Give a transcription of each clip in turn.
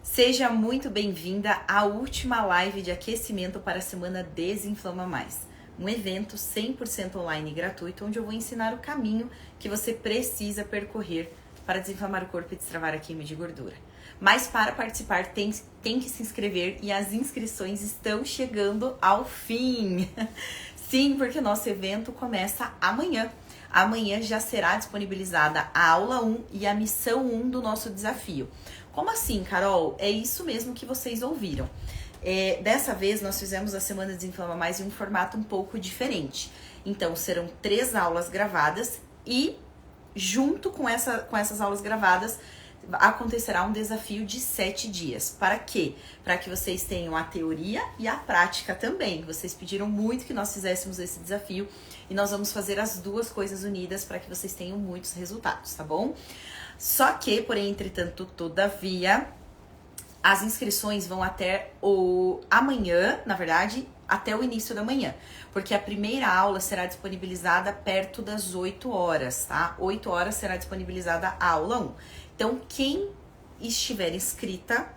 Seja muito bem-vinda à última live de aquecimento para a semana Desinflama Mais, um evento 100% online e gratuito onde eu vou ensinar o caminho que você precisa percorrer para desinflamar o corpo e destravar a queima de gordura. Mas para participar tem que se inscrever e as inscrições estão chegando ao fim. Sim, porque nosso evento começa amanhã. Amanhã já será disponibilizada a aula 1 e a missão 1 do nosso desafio. Como assim, Carol? É isso mesmo que vocês ouviram. Dessa vez nós fizemos a Semana Desinflama Mais em um formato um pouco diferente. Então serão 3 aulas gravadas e junto com essas aulas gravadas acontecerá um desafio de 7 dias. Para quê? Para que vocês tenham a teoria e a prática também. Vocês pediram muito que nós fizéssemos esse desafio e nós vamos fazer as duas coisas unidas para que vocês tenham muitos resultados, tá bom? Só que, porém, entretanto, todavia, as inscrições vão até amanhã, na verdade, até o início da manhã, porque a primeira aula será disponibilizada perto das 8 horas, tá? 8 horas será disponibilizada a aula 1. Então, quem estiver inscrita,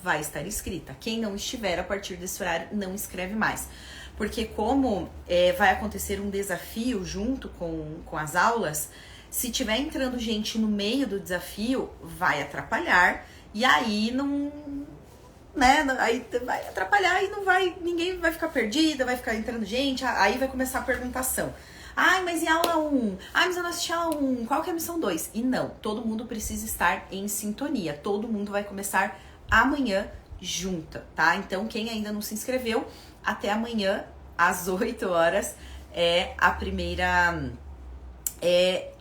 vai estar inscrita. Quem não estiver, a partir desse horário, não escreve mais. Porque como vai acontecer um desafio junto com as aulas, se tiver entrando gente no meio do desafio, vai atrapalhar. E aí não... né? Aí vai atrapalhar e não vai... ninguém vai ficar perdida, vai ficar entrando gente. Aí vai começar a perguntação. Ai, mas e a aula 1? Ai, mas eu não assisti a aula 1. Qual que é a missão 2? E não, todo mundo precisa estar em sintonia. Todo mundo vai começar amanhã junta, tá? Então, quem ainda não se inscreveu, até amanhã, às 8 horas, é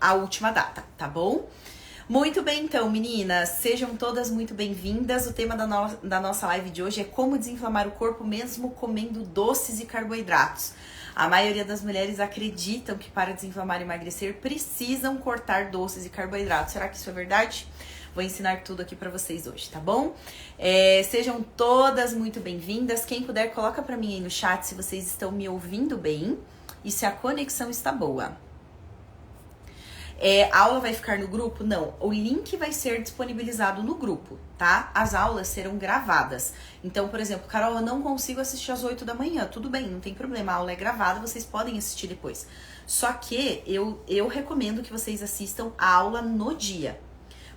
a última data, tá bom? Muito bem, então, meninas, sejam todas muito bem-vindas. O tema da nossa live de hoje é como desinflamar o corpo mesmo comendo doces e carboidratos. A maioria das mulheres acreditam que para desinflamar e emagrecer precisam cortar doces e carboidratos. Será que isso é verdade? Vou ensinar tudo aqui pra vocês hoje, tá bom? Sejam todas muito bem-vindas. Quem puder, coloca pra mim aí no chat se vocês estão me ouvindo bem e se a conexão está boa. A aula vai ficar no grupo? Não, o link vai ser disponibilizado no grupo, tá? As aulas serão gravadas. Então, por exemplo, Carol, eu não consigo assistir às 8 da manhã. Tudo bem, não tem problema, a aula é gravada, vocês podem assistir depois. Só que eu recomendo que vocês assistam a aula no dia,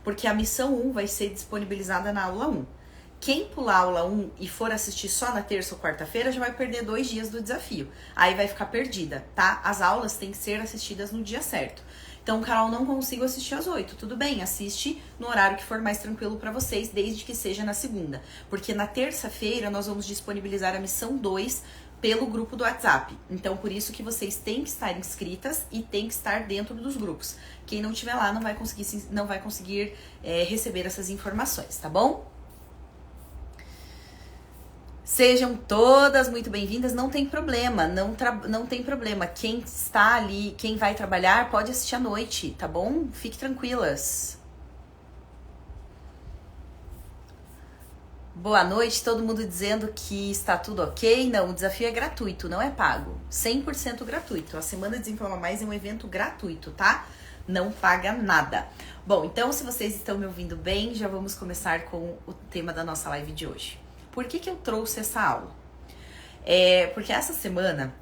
porque a missão 1 vai ser disponibilizada na aula 1. Quem pular a aula 1 e for assistir só na terça ou quarta-feira, já vai perder 2 dias do desafio. Aí vai ficar perdida, tá? As aulas têm que ser assistidas no dia certo. Então, Carol, não consigo assistir às 8. Tudo bem, assiste no horário que for mais tranquilo para vocês, desde que seja na segunda. Porque na terça-feira nós vamos disponibilizar a missão 2 pelo grupo do WhatsApp. Então, por isso que vocês têm que estar inscritas e têm que estar dentro dos grupos. Quem não estiver lá não vai conseguir receber essas informações, tá bom? Sejam todas muito bem-vindas, não tem problema, não tem problema. Quem está ali, quem vai trabalhar, pode assistir à noite, tá bom? Fiquem tranquilas. Boa noite, todo mundo dizendo que está tudo ok. Não, o desafio é gratuito, não é pago. 100% gratuito. A Semana Desinflama Mais é um evento gratuito, tá? Não paga nada. Bom, então se vocês estão me ouvindo bem, já vamos começar com o tema da nossa live de hoje. Por que eu trouxe essa aula? Porque essa semana,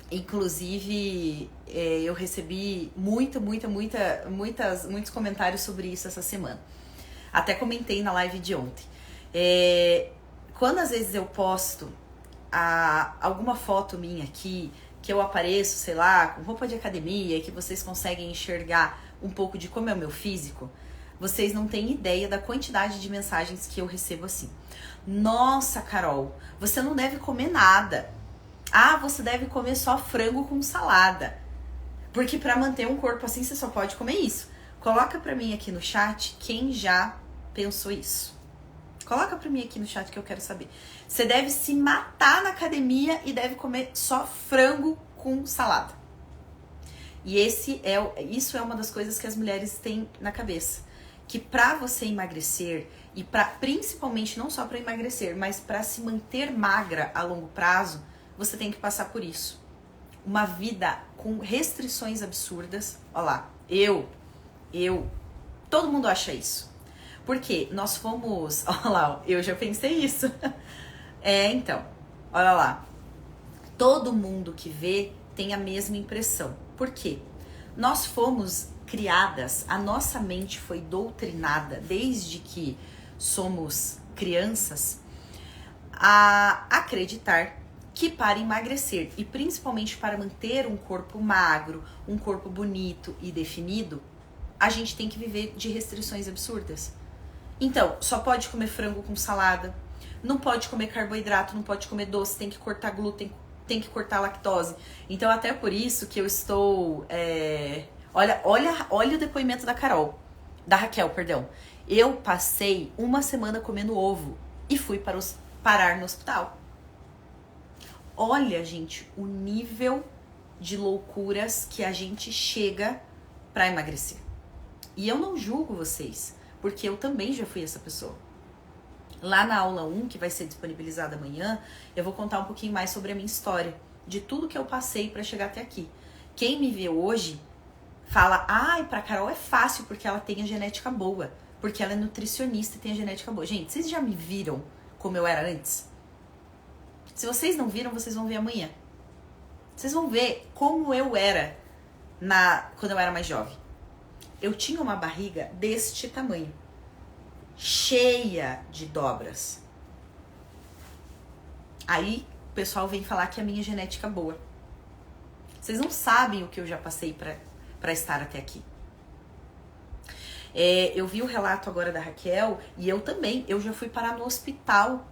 inclusive, eu recebi muitos comentários sobre isso essa semana. Até comentei na live de ontem. Quando às vezes eu posto alguma foto minha aqui, que eu apareço, sei lá, com roupa de academia, que vocês conseguem enxergar um pouco de como é o meu físico, vocês não têm ideia da quantidade de mensagens que eu recebo assim. Nossa, Carol, você não deve comer nada. Ah, você deve comer só frango com salada. Porque para manter um corpo assim, você só pode comer isso. Coloca pra mim aqui no chat quem já pensou isso. Coloca pra mim aqui no chat que eu quero saber. Você deve se matar na academia e deve comer só frango com salada. E isso é uma das coisas que as mulheres têm na cabeça. Que pra você emagrecer, e principalmente não só pra emagrecer, mas pra se manter magra a longo prazo, você tem que passar por isso. Uma vida com restrições absurdas. Olha lá, todo mundo acha isso. Porque nós fomos... Olha lá, eu já pensei isso. Então, olha lá. Todo mundo que vê tem a mesma impressão. Por quê? Nós fomos criadas, a nossa mente foi doutrinada desde que somos crianças a acreditar que para emagrecer e principalmente para manter um corpo magro, um corpo bonito e definido, a gente tem que viver de restrições absurdas. Então, só pode comer frango com salada, não pode comer carboidrato, não pode comer doce, tem que cortar glúten, tem que cortar lactose. Então, até por isso que eu estou... Olha o depoimento da Raquel, perdão. Eu passei uma semana comendo ovo e fui parar no hospital. Olha, gente, o nível de loucuras que a gente chega para emagrecer. E eu não julgo vocês, porque eu também já fui essa pessoa. Lá na aula 1, que vai ser disponibilizada amanhã, eu vou contar um pouquinho mais sobre a minha história, de tudo que eu passei para chegar até aqui. Quem me vê hoje fala, pra Carol é fácil porque ela tem a genética boa, porque ela é nutricionista e tem a genética boa. Gente, vocês já me viram como eu era antes? Se vocês não viram, vocês vão ver amanhã. Vocês vão ver como eu era quando eu era mais jovem. Eu tinha uma barriga deste tamanho, cheia de dobras. Aí o pessoal vem falar que a minha genética é boa. Vocês não sabem o que eu já passei para estar até aqui. Eu vi o relato agora da Raquel e eu também. Eu já fui parar no hospital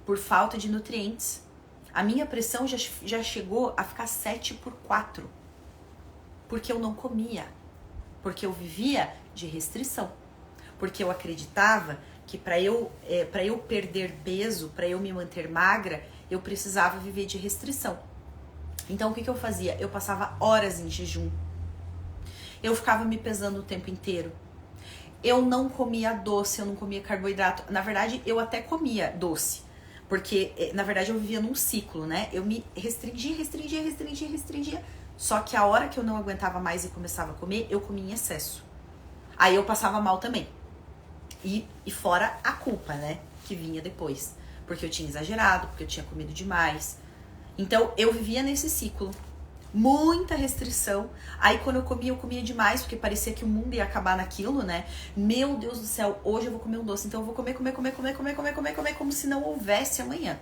por falta de nutrientes. A minha pressão já chegou a ficar 7/4. Porque eu não comia. Porque eu vivia de restrição. Porque eu acreditava que para eu perder peso, para eu me manter magra, eu precisava viver de restrição. Então o que eu fazia? Eu passava horas em jejum. Eu ficava me pesando o tempo inteiro. Eu não comia doce, eu não comia carboidrato. Na verdade, eu até comia doce. Porque, na verdade, eu vivia num ciclo, né? Eu me restringia. Só que a hora que eu não aguentava mais e começava a comer, eu comia em excesso. Aí eu passava mal também. E fora a culpa, né? Que vinha depois. Porque eu tinha exagerado, porque eu tinha comido demais. Então, eu vivia nesse ciclo. Muita restrição. Aí, quando eu comia demais, porque parecia que o mundo ia acabar naquilo, né? Meu Deus do céu, hoje eu vou comer um doce. Então, eu vou comer, como se não houvesse amanhã.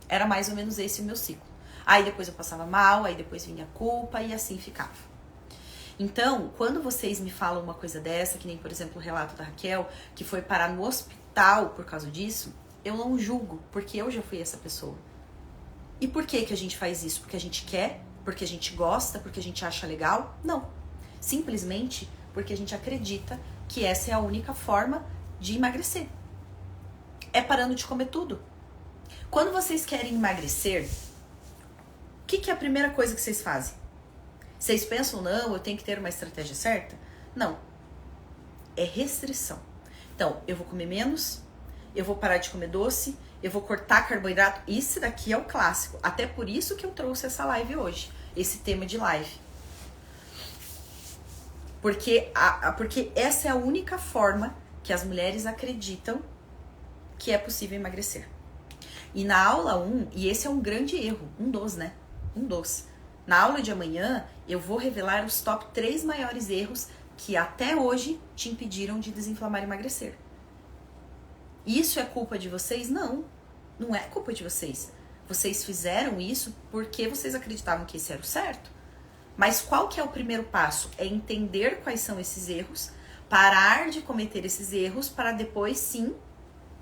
Era mais ou menos esse o meu ciclo. Aí, depois eu passava mal, aí depois vinha a culpa e assim ficava. Então, quando vocês me falam uma coisa dessa, que nem, por exemplo, o relato da Raquel, que foi parar no hospital por causa disso, eu não julgo, porque eu já fui essa pessoa. E por que a gente faz isso? Porque a gente quer? Porque a gente gosta? Porque a gente acha legal? Não. Simplesmente porque a gente acredita que essa é a única forma de emagrecer. É parando de comer tudo. Quando vocês querem emagrecer, o que é a primeira coisa que vocês fazem? Vocês pensam, não, eu tenho que ter uma estratégia certa? Não. É restrição. Então, eu vou comer menos, eu vou parar de comer doce, eu vou cortar carboidrato. Isso daqui é o clássico. Até por isso que eu trouxe essa live hoje. Esse tema de live. Porque essa é a única forma que as mulheres acreditam que é possível emagrecer. E na aula 1, e esse é um grande erro, um dos. Na aula de amanhã, eu vou revelar os top 3 maiores erros que até hoje te impediram de desinflamar e emagrecer. Isso é culpa de vocês? Não, não é culpa de vocês. Vocês fizeram isso porque vocês acreditavam que esse era o certo. Mas qual que é o primeiro passo? É entender quais são esses erros, parar de cometer esses erros para depois sim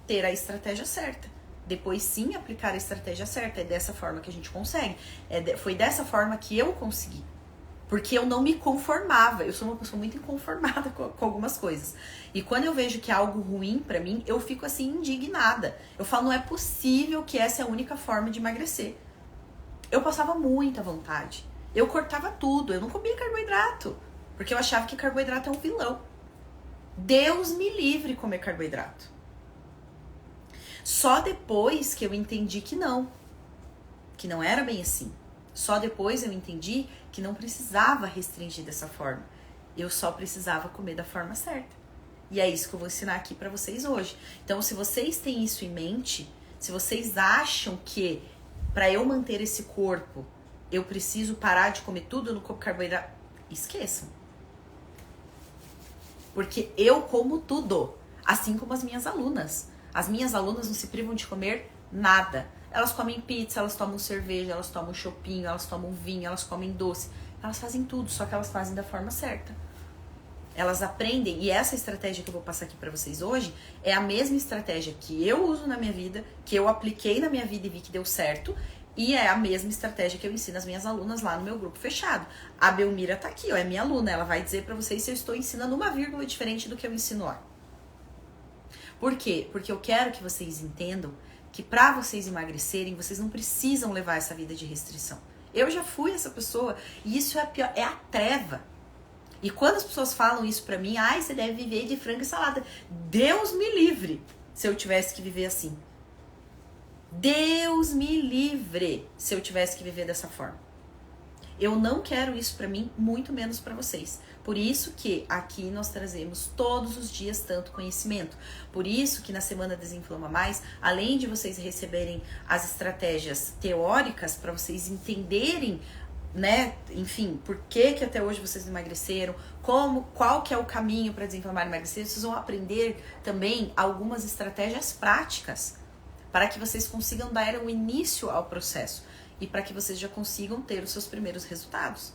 ter a estratégia certa. Depois sim aplicar a estratégia certa. É dessa forma que a gente consegue. Foi dessa forma que eu consegui. Porque eu não me conformava. Eu sou uma pessoa muito inconformada com algumas coisas. E quando eu vejo que é algo ruim pra mim, eu fico assim indignada. Eu falo, não é possível que essa é a única forma de emagrecer. Eu passava muita vontade. Eu cortava tudo. Eu não comia carboidrato. Porque eu achava que carboidrato é um vilão. Deus me livre de comer carboidrato. Só depois que eu entendi que não era bem assim. Só depois eu entendi que não precisava restringir dessa forma. Eu só precisava comer da forma certa. E é isso que eu vou ensinar aqui pra vocês hoje. Então, se vocês têm isso em mente, se vocês acham que pra eu manter esse corpo, eu preciso parar de comer tudo no corpo carboidrato, esqueçam. Porque eu como tudo, assim como as minhas alunas. As minhas alunas não se privam de comer nada. Elas comem pizza, elas tomam cerveja, elas tomam chopinho, elas tomam vinho, elas comem doce. Elas fazem tudo, só que elas fazem da forma certa. Elas aprendem, e essa estratégia que eu vou passar aqui pra vocês hoje é a mesma estratégia que eu uso na minha vida, que eu apliquei na minha vida e vi que deu certo, e é a mesma estratégia que eu ensino as minhas alunas lá no meu grupo fechado. A Belmira tá aqui, ó, é minha aluna, ela vai dizer pra vocês se eu estou ensinando uma vírgula diferente do que eu ensino lá. Por quê? Porque eu quero que vocês entendam que pra vocês emagrecerem, vocês não precisam levar essa vida de restrição. Eu já fui essa pessoa, e isso é a pior, é a treva. E quando as pessoas falam isso pra mim, ai, você deve viver de frango e salada. Deus me livre se eu tivesse que viver assim. Deus me livre se eu tivesse que viver dessa forma. Eu não quero isso pra mim, muito menos pra vocês. Por isso que aqui nós trazemos todos os dias tanto conhecimento. Por isso que na Semana Desinflama Mais, além de vocês receberem as estratégias teóricas para vocês entenderem, né, enfim, por que até hoje vocês não emagreceram, qual que é o caminho para desinflamar e emagrecer, vocês vão aprender também algumas estratégias práticas para que vocês consigam dar um início ao processo e para que vocês já consigam ter os seus primeiros resultados.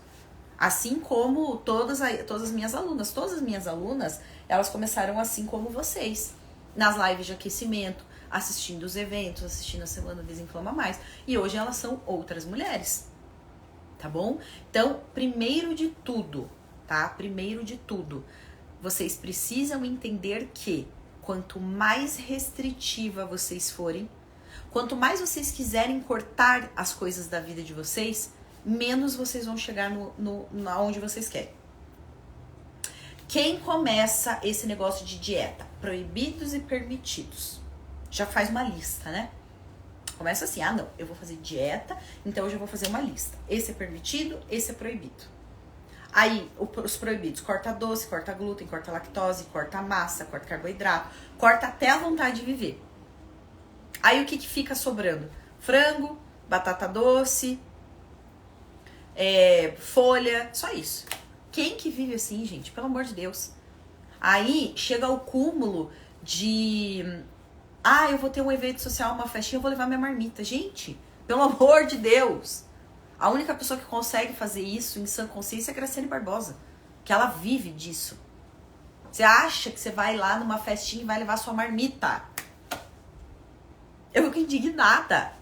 Assim como todas as minhas alunas, elas começaram assim como vocês, nas lives de aquecimento, assistindo os eventos, assistindo a Semana Desinflama Mais, e hoje elas são outras mulheres. Tá bom? Então, primeiro de tudo, tá? Primeiro de tudo, vocês precisam entender que quanto mais restritiva vocês forem, quanto mais vocês quiserem cortar as coisas da vida de vocês, menos vocês vão chegar onde vocês querem. Quem começa esse negócio de dieta? Proibidos e permitidos. Já faz uma lista, né? Começa assim, não, eu vou fazer dieta, então eu já vou fazer uma lista. Esse é permitido, esse é proibido. Aí, os proibidos, corta doce, corta glúten, corta lactose, corta massa, corta carboidrato, corta até a vontade de viver. Aí, o que fica sobrando? Frango, batata doce, folha, só isso. Quem que vive assim, gente? Pelo amor de Deus. Aí, chega ao cúmulo de... eu vou ter um evento social, uma festinha, eu vou levar minha marmita. Gente, pelo amor de Deus. A única pessoa que consegue fazer isso em sã consciência é a Graciane Barbosa. Que ela vive disso. Você acha que você vai lá numa festinha e vai levar sua marmita? Eu fico indignada.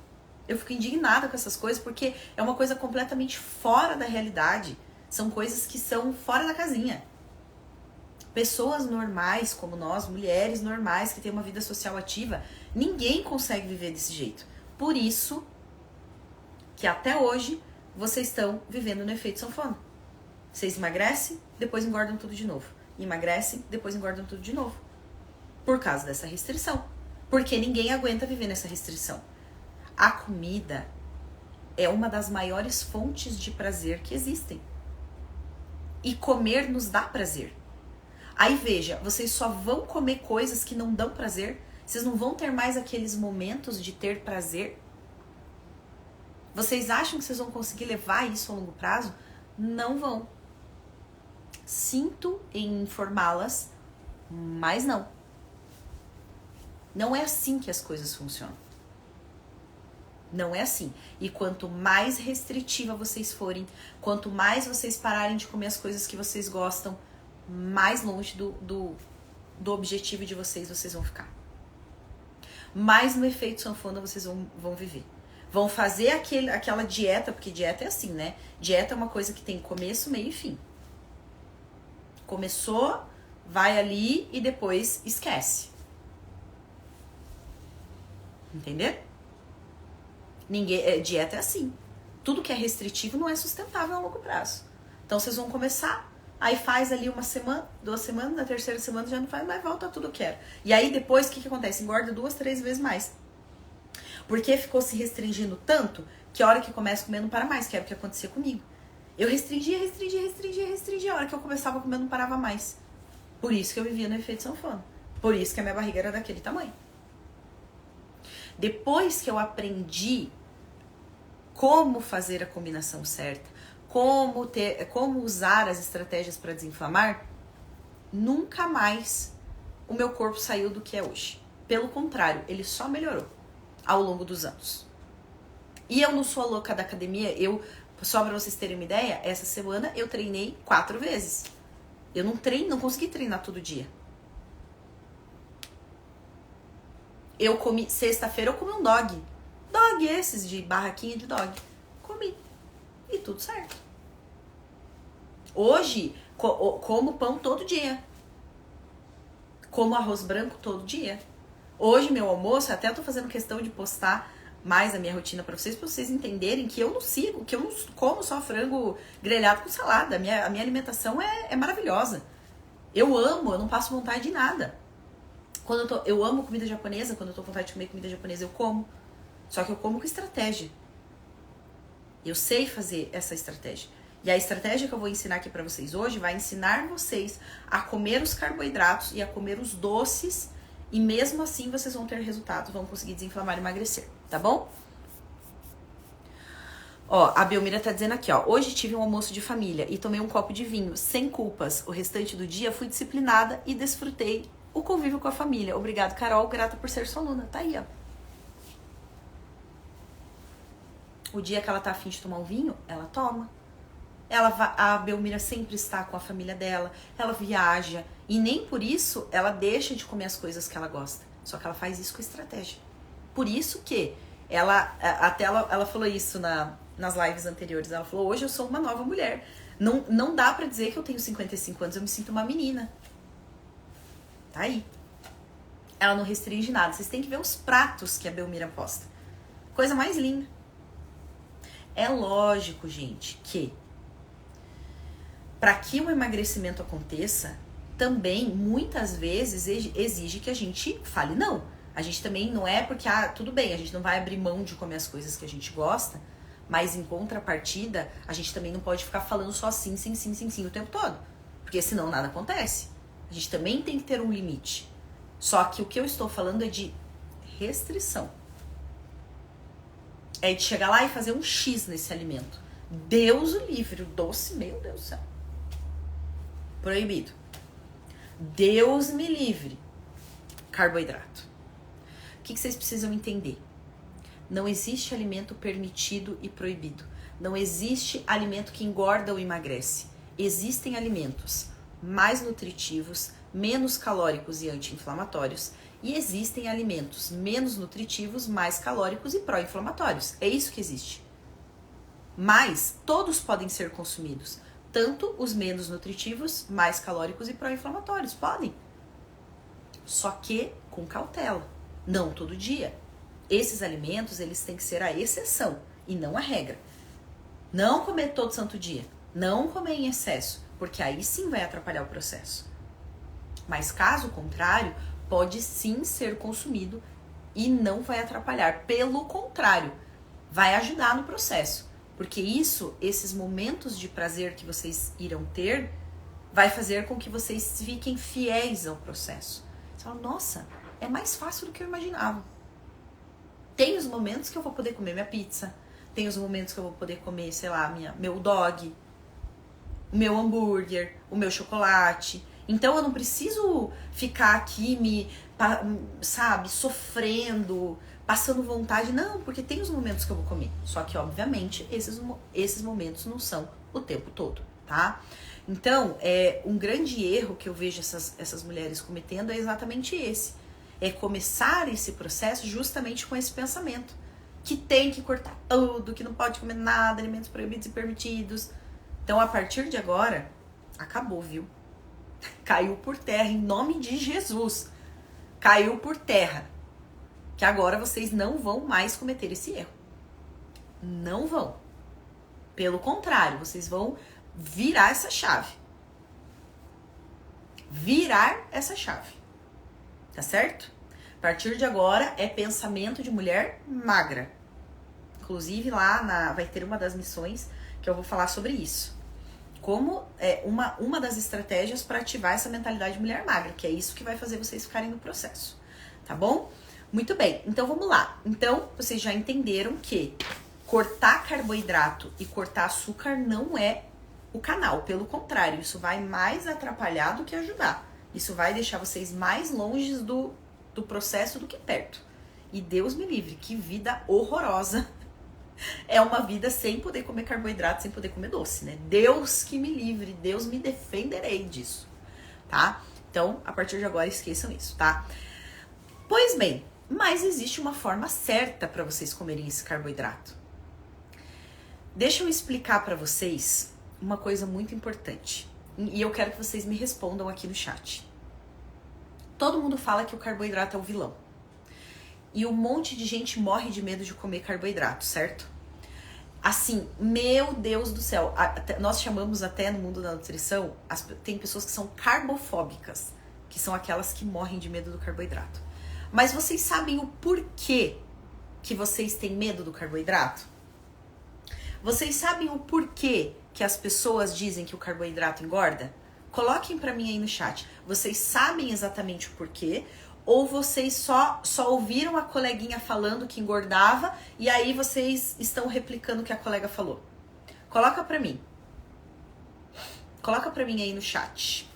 Eu fico indignada com essas coisas porque é uma coisa completamente fora da realidade. São coisas que são fora da casinha. Pessoas normais como nós, mulheres normais que têm uma vida social ativa, ninguém consegue viver desse jeito. Por isso que até hoje vocês estão vivendo no efeito sanfona. Vocês emagrecem, depois engordam tudo de novo. Emagrecem, depois engordam tudo de novo. Por causa dessa restrição. Porque ninguém aguenta viver nessa restrição. A comida é uma das maiores fontes de prazer que existem. E comer nos dá prazer. Aí veja, vocês só vão comer coisas que não dão prazer. Vocês não vão ter mais aqueles momentos de ter prazer. Vocês acham que vocês vão conseguir levar isso a longo prazo? Não vão. Sinto em informá-las, mas não. Não é assim que as coisas funcionam. Não é assim. E quanto mais restritiva vocês forem, quanto mais vocês pararem de comer as coisas que vocês gostam, mais longe do objetivo de vocês vão ficar. Mais no efeito sanfona vocês vão viver. Vão fazer aquela dieta, porque dieta é assim, né? Dieta é uma coisa que tem começo, meio e fim. Começou, vai ali e depois esquece. Entendeu? Dieta é assim. Tudo que é restritivo não é sustentável a longo prazo. Então vocês vão começar, aí faz ali uma semana, 2 semanas, na terceira semana já não faz mais, volta tudo que era. E aí depois o que acontece? Engorda 2, 3 vezes mais. Porque ficou se restringindo tanto que a hora que começa a comer não para mais, que era o que acontecia comigo. Eu restringia. A hora que eu começava a comer não parava mais. Por isso que eu vivia no efeito sanfona. Por isso que a minha barriga era daquele tamanho. Depois que eu aprendi como fazer a combinação certa, como usar as estratégias para desinflamar, nunca mais o meu corpo saiu do que é hoje. Pelo contrário, ele só melhorou ao longo dos anos. E eu não sou a louca da academia, só pra vocês terem uma ideia, essa semana eu treinei 4 vezes. Eu não consegui treinar todo dia. Sexta-feira eu comi um dog. Dog esses de barraquinha de dog. Comi. E tudo certo. Hoje, como pão todo dia. Como arroz branco todo dia. Hoje, meu almoço, até eu tô fazendo questão de postar mais a minha rotina pra vocês entenderem que eu não sigo, que eu não como só frango grelhado com salada. A minha alimentação é maravilhosa. Eu não passo vontade de nada. Eu amo comida japonesa, quando eu tô com vontade de comer comida japonesa, eu como. Só que eu como com estratégia. Eu sei fazer essa estratégia. E a estratégia que eu vou ensinar aqui pra vocês hoje vai ensinar vocês a comer os carboidratos e a comer os doces. E mesmo assim vocês vão ter resultados, vão conseguir desinflamar e emagrecer, tá bom? Ó, a Belmira tá dizendo aqui, ó. Hoje tive um almoço de família e tomei um copo de vinho, sem culpas. O restante do dia fui disciplinada e desfrutei o convívio com a família. Obrigado, Carol. Grata por ser sua aluna. Tá aí, ó. O dia que ela tá afim de tomar um vinho, ela toma. A Belmira sempre está com a família dela. Ela viaja. E nem por isso ela deixa de comer as coisas que ela gosta. Só que ela faz isso com estratégia. Por isso que ela falou isso nas lives anteriores. Ela falou, hoje eu sou uma nova mulher. Não dá pra dizer que eu tenho 55 anos. Eu me sinto uma menina. Tá aí. Ela não restringe nada. Vocês têm que ver os pratos que a Belmira posta. Coisa mais linda. É lógico, gente, que para que o emagrecimento aconteça, também, muitas vezes, exige que a gente fale não. A gente também não é porque, tudo bem, a gente não vai abrir mão de comer as coisas que a gente gosta, mas em contrapartida, a gente também não pode ficar falando só sim, sim, sim, sim, sim o tempo todo. Porque senão nada acontece. A gente também tem que ter um limite. Só que o que eu estou falando é de restrição. É de chegar lá e fazer um X nesse alimento. Deus o livre, o doce, meu Deus do céu. Proibido. Deus me livre. Carboidrato. O que vocês precisam entender? Não existe alimento permitido e proibido. Não existe alimento que engorda ou emagrece. Existem alimentos mais nutritivos, menos calóricos e anti-inflamatórios. E existem alimentos menos nutritivos, mais calóricos e pró-inflamatórios. É isso que existe. Mas todos podem ser consumidos. Tanto os menos nutritivos, mais calóricos e pró-inflamatórios. Podem. Só que com cautela. Não todo dia. Esses alimentos, eles têm que ser a exceção e não a regra. Não comer todo santo dia. Não comer em excesso. Porque aí sim vai atrapalhar o processo. Mas caso contrário, pode sim ser consumido e não vai atrapalhar. Pelo contrário, vai ajudar no processo. Porque esses momentos de prazer que vocês irão ter, vai fazer com que vocês fiquem fiéis ao processo. Você fala, nossa, é mais fácil do que eu imaginava. Tem os momentos que eu vou poder comer minha pizza, tem os momentos que eu vou poder comer, sei lá, meu dog, o meu hambúrguer, o meu chocolate. Então eu não preciso ficar aqui sofrendo, passando vontade. Não, porque tem os momentos que eu vou comer. Só que, obviamente, esses momentos não são o tempo todo, tá? Então, um grande erro que eu vejo essas mulheres cometendo é exatamente esse. É começar esse processo justamente com esse pensamento. Que tem que cortar tudo, que não pode comer nada, alimentos proibidos e permitidos. Então, a partir de agora, acabou, viu? Caiu por terra, em nome de Jesus. Caiu por terra. Que agora vocês não vão mais cometer esse erro. Não vão. Pelo contrário, vocês vão virar essa chave. Virar essa chave. Tá certo? A partir de agora é pensamento de mulher magra. Inclusive lá vai ter uma das missões que eu vou falar sobre isso. como uma das estratégias para ativar essa mentalidade de mulher magra, que é isso que vai fazer vocês ficarem no processo, tá bom? Muito bem, então vamos lá. Então, vocês já entenderam que cortar carboidrato e cortar açúcar não é o canal, pelo contrário, isso vai mais atrapalhar do que ajudar. Isso vai deixar vocês mais longe do processo do que perto. E Deus me livre, que vida horrorosa. É uma vida sem poder comer carboidrato, sem poder comer doce, né? Deus que me livre, Deus me defenderei disso, tá? Então, a partir de agora, esqueçam isso, tá? Pois bem, mas existe uma forma certa para vocês comerem esse carboidrato. Deixa eu explicar para vocês uma coisa muito importante. E eu quero que vocês me respondam aqui no chat. Todo mundo fala que o carboidrato é o vilão. E um monte de gente morre de medo de comer carboidrato, certo? Assim, meu Deus do céu. Nós chamamos até no mundo da nutrição, tem pessoas que são carbofóbicas, que são aquelas que morrem de medo do carboidrato. Mas vocês sabem o porquê que vocês têm medo do carboidrato? Vocês sabem o porquê que as pessoas dizem que o carboidrato engorda? Coloquem pra mim aí no chat. Vocês sabem exatamente o porquê? Ou vocês só ouviram a coleguinha falando que engordava e aí vocês estão replicando o que a colega falou? Coloca pra mim. Coloca pra mim aí no chat.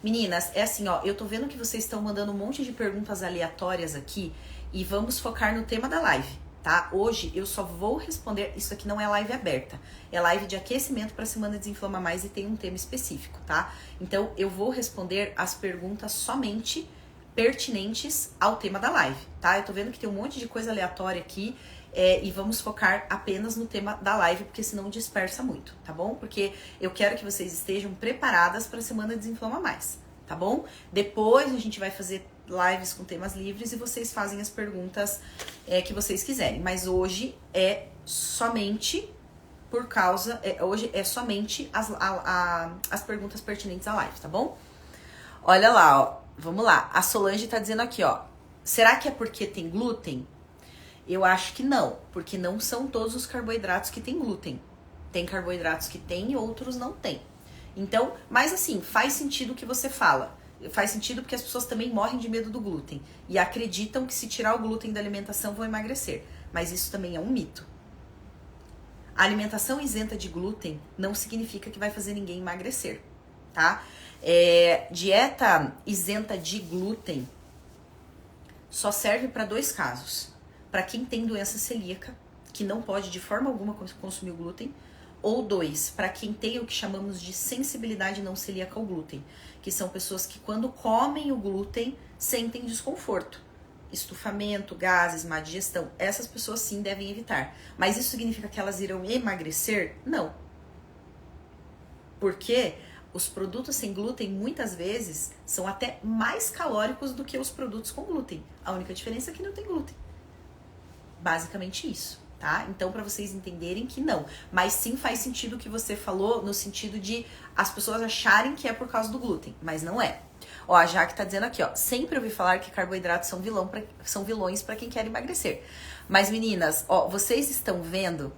Meninas, é assim, ó, eu tô vendo que vocês estão mandando um monte de perguntas aleatórias aqui e vamos focar no tema da live, tá? Hoje eu só vou responder, isso aqui não é live aberta, é live de aquecimento para a semana Desinflama Mais e tem um tema específico, tá? Então eu vou responder as perguntas somente pertinentes ao tema da live, tá? Eu tô vendo que tem um monte de coisa aleatória aqui e vamos focar apenas no tema da live, porque senão dispersa muito, tá bom? Porque eu quero que vocês estejam preparadas para a semana Desinflama Mais, tá bom? Depois a gente vai fazer lives com temas livres e vocês fazem as perguntas que vocês quiserem. Mas hoje é somente por causa... hoje é somente as perguntas pertinentes à live, tá bom? Olha lá, ó. Vamos lá. A Solange tá dizendo aqui, ó. Será que é porque tem glúten? Eu acho que não, porque não são todos os carboidratos que tem glúten. Tem carboidratos que tem e outros não tem. Então, mas assim, faz sentido o que você fala. Faz sentido porque as pessoas também morrem de medo do glúten e acreditam que se tirar o glúten da alimentação vão emagrecer. Mas isso também é um mito. A alimentação isenta de glúten não significa que vai fazer ninguém emagrecer, tá? Dieta isenta de glúten só serve para 2 casos. Para quem tem doença celíaca, que não pode de forma alguma consumir o glúten, ou 2, para quem tem o que chamamos de sensibilidade não celíaca ao glúten, que são pessoas que quando comem o glúten sentem desconforto, estufamento, gases, má digestão. Essas pessoas sim devem evitar. Mas isso significa que elas irão emagrecer? Não. Porque os produtos sem glúten muitas vezes são até mais calóricos do que os produtos com glúten. A única diferença é que não tem glúten. Basicamente isso, tá? Então, para vocês entenderem que não. Mas sim faz sentido o que você falou, no sentido de as pessoas acharem que é por causa do glúten, mas não é. Ó, a Jaque tá dizendo aqui, ó. Sempre ouvi falar que carboidratos são vilões para quem quer emagrecer. Mas, meninas, ó, vocês estão vendo?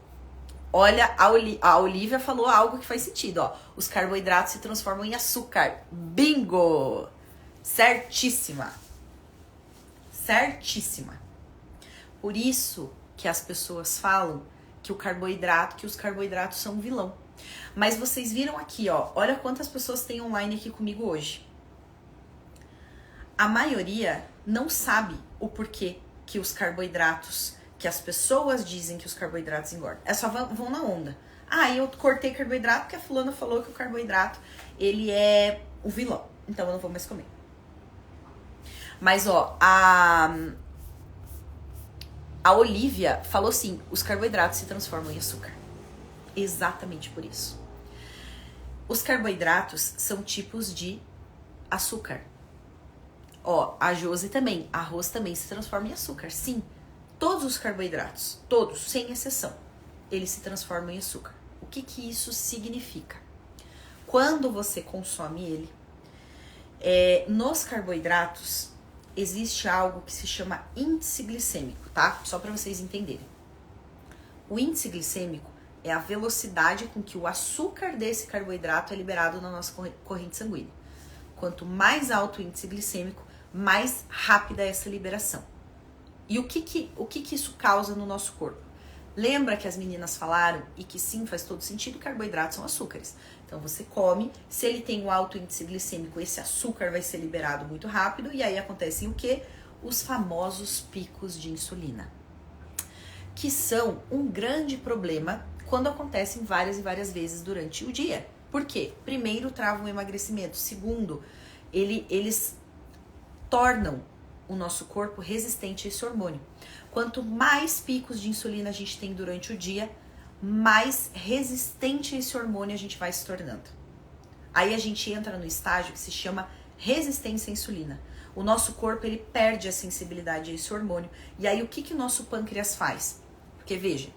Olha, a Olivia falou algo que faz sentido, ó. Os carboidratos se transformam em açúcar. Bingo! Certíssima. Certíssima. Por isso que as pessoas falam que os carboidratos são um vilão. Mas vocês viram aqui, ó, olha quantas pessoas tem online aqui comigo hoje. A maioria não sabe o porquê que os carboidratos, que as pessoas dizem que os carboidratos engordam. É só vão na onda. Ah, eu cortei carboidrato porque a fulana falou que o carboidrato, ele é o vilão. Então eu não vou mais comer. Mas, ó, a Olivia falou assim, os carboidratos se transformam em açúcar. Exatamente por isso. Os carboidratos são tipos de açúcar. Ó, a Josi também, arroz também se transforma em açúcar. Sim, todos os carboidratos, todos, sem exceção, eles se transformam em açúcar. O que que isso significa? Quando você consome ele, nos carboidratos, existe algo que se chama índice glicêmico, tá? Só para vocês entenderem. O índice glicêmico é a velocidade com que o açúcar desse carboidrato é liberado na nossa corrente sanguínea. Quanto mais alto o índice glicêmico, mais rápida é essa liberação. E o que isso causa no nosso corpo? Lembra que as meninas falaram, e que sim, faz todo sentido, carboidratos são açúcares. Então você come, se ele tem um alto índice glicêmico, esse açúcar vai ser liberado muito rápido, e aí acontecem o quê? Os famosos picos de insulina, que são um grande problema quando acontecem várias e várias vezes durante o dia. Por quê? Primeiro, travam o emagrecimento. Segundo, eles tornam o nosso corpo resistente a esse hormônio. Quanto mais picos de insulina a gente tem durante o dia, mais resistente a esse hormônio a gente vai se tornando. Aí a gente entra no estágio que se chama resistência à insulina. O nosso corpo ele perde a sensibilidade a esse hormônio. E aí o que o nosso pâncreas faz? Porque veja,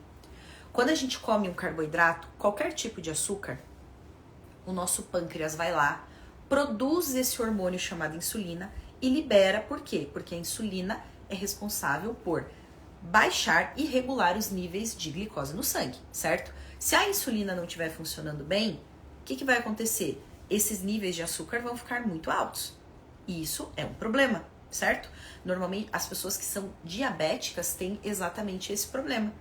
quando a gente come um carboidrato, qualquer tipo de açúcar, o nosso pâncreas vai lá, produz esse hormônio chamado insulina e libera. Por quê? Porque a insulina é responsável por baixar e regular os níveis de glicose no sangue, certo? Se a insulina não estiver funcionando bem, o que vai acontecer? Esses níveis de açúcar vão ficar muito altos. E isso é um problema, certo? Normalmente, as pessoas que são diabéticas têm exatamente esse problema.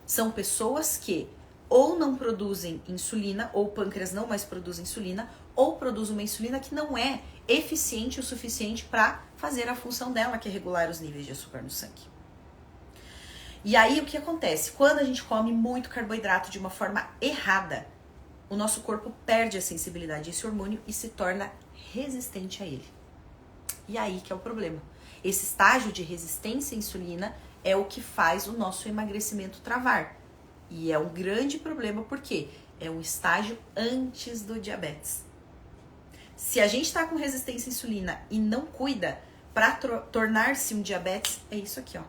São pessoas que ou não produzem insulina, ou o pâncreas não mais produz insulina, ou produz uma insulina que não é eficiente o suficiente para fazer a função dela, que é regular os níveis de açúcar no sangue. E aí o que acontece? Quando a gente come muito carboidrato de uma forma errada, o nosso corpo perde a sensibilidade a esse hormônio e se torna resistente a ele. E aí que é o problema. Esse estágio de resistência à insulina é o que faz o nosso emagrecimento travar. E é um grande problema porque é um estágio antes do diabetes. Se a gente está com resistência à insulina e não cuida para tornar-se um diabetes, é isso aqui, ó.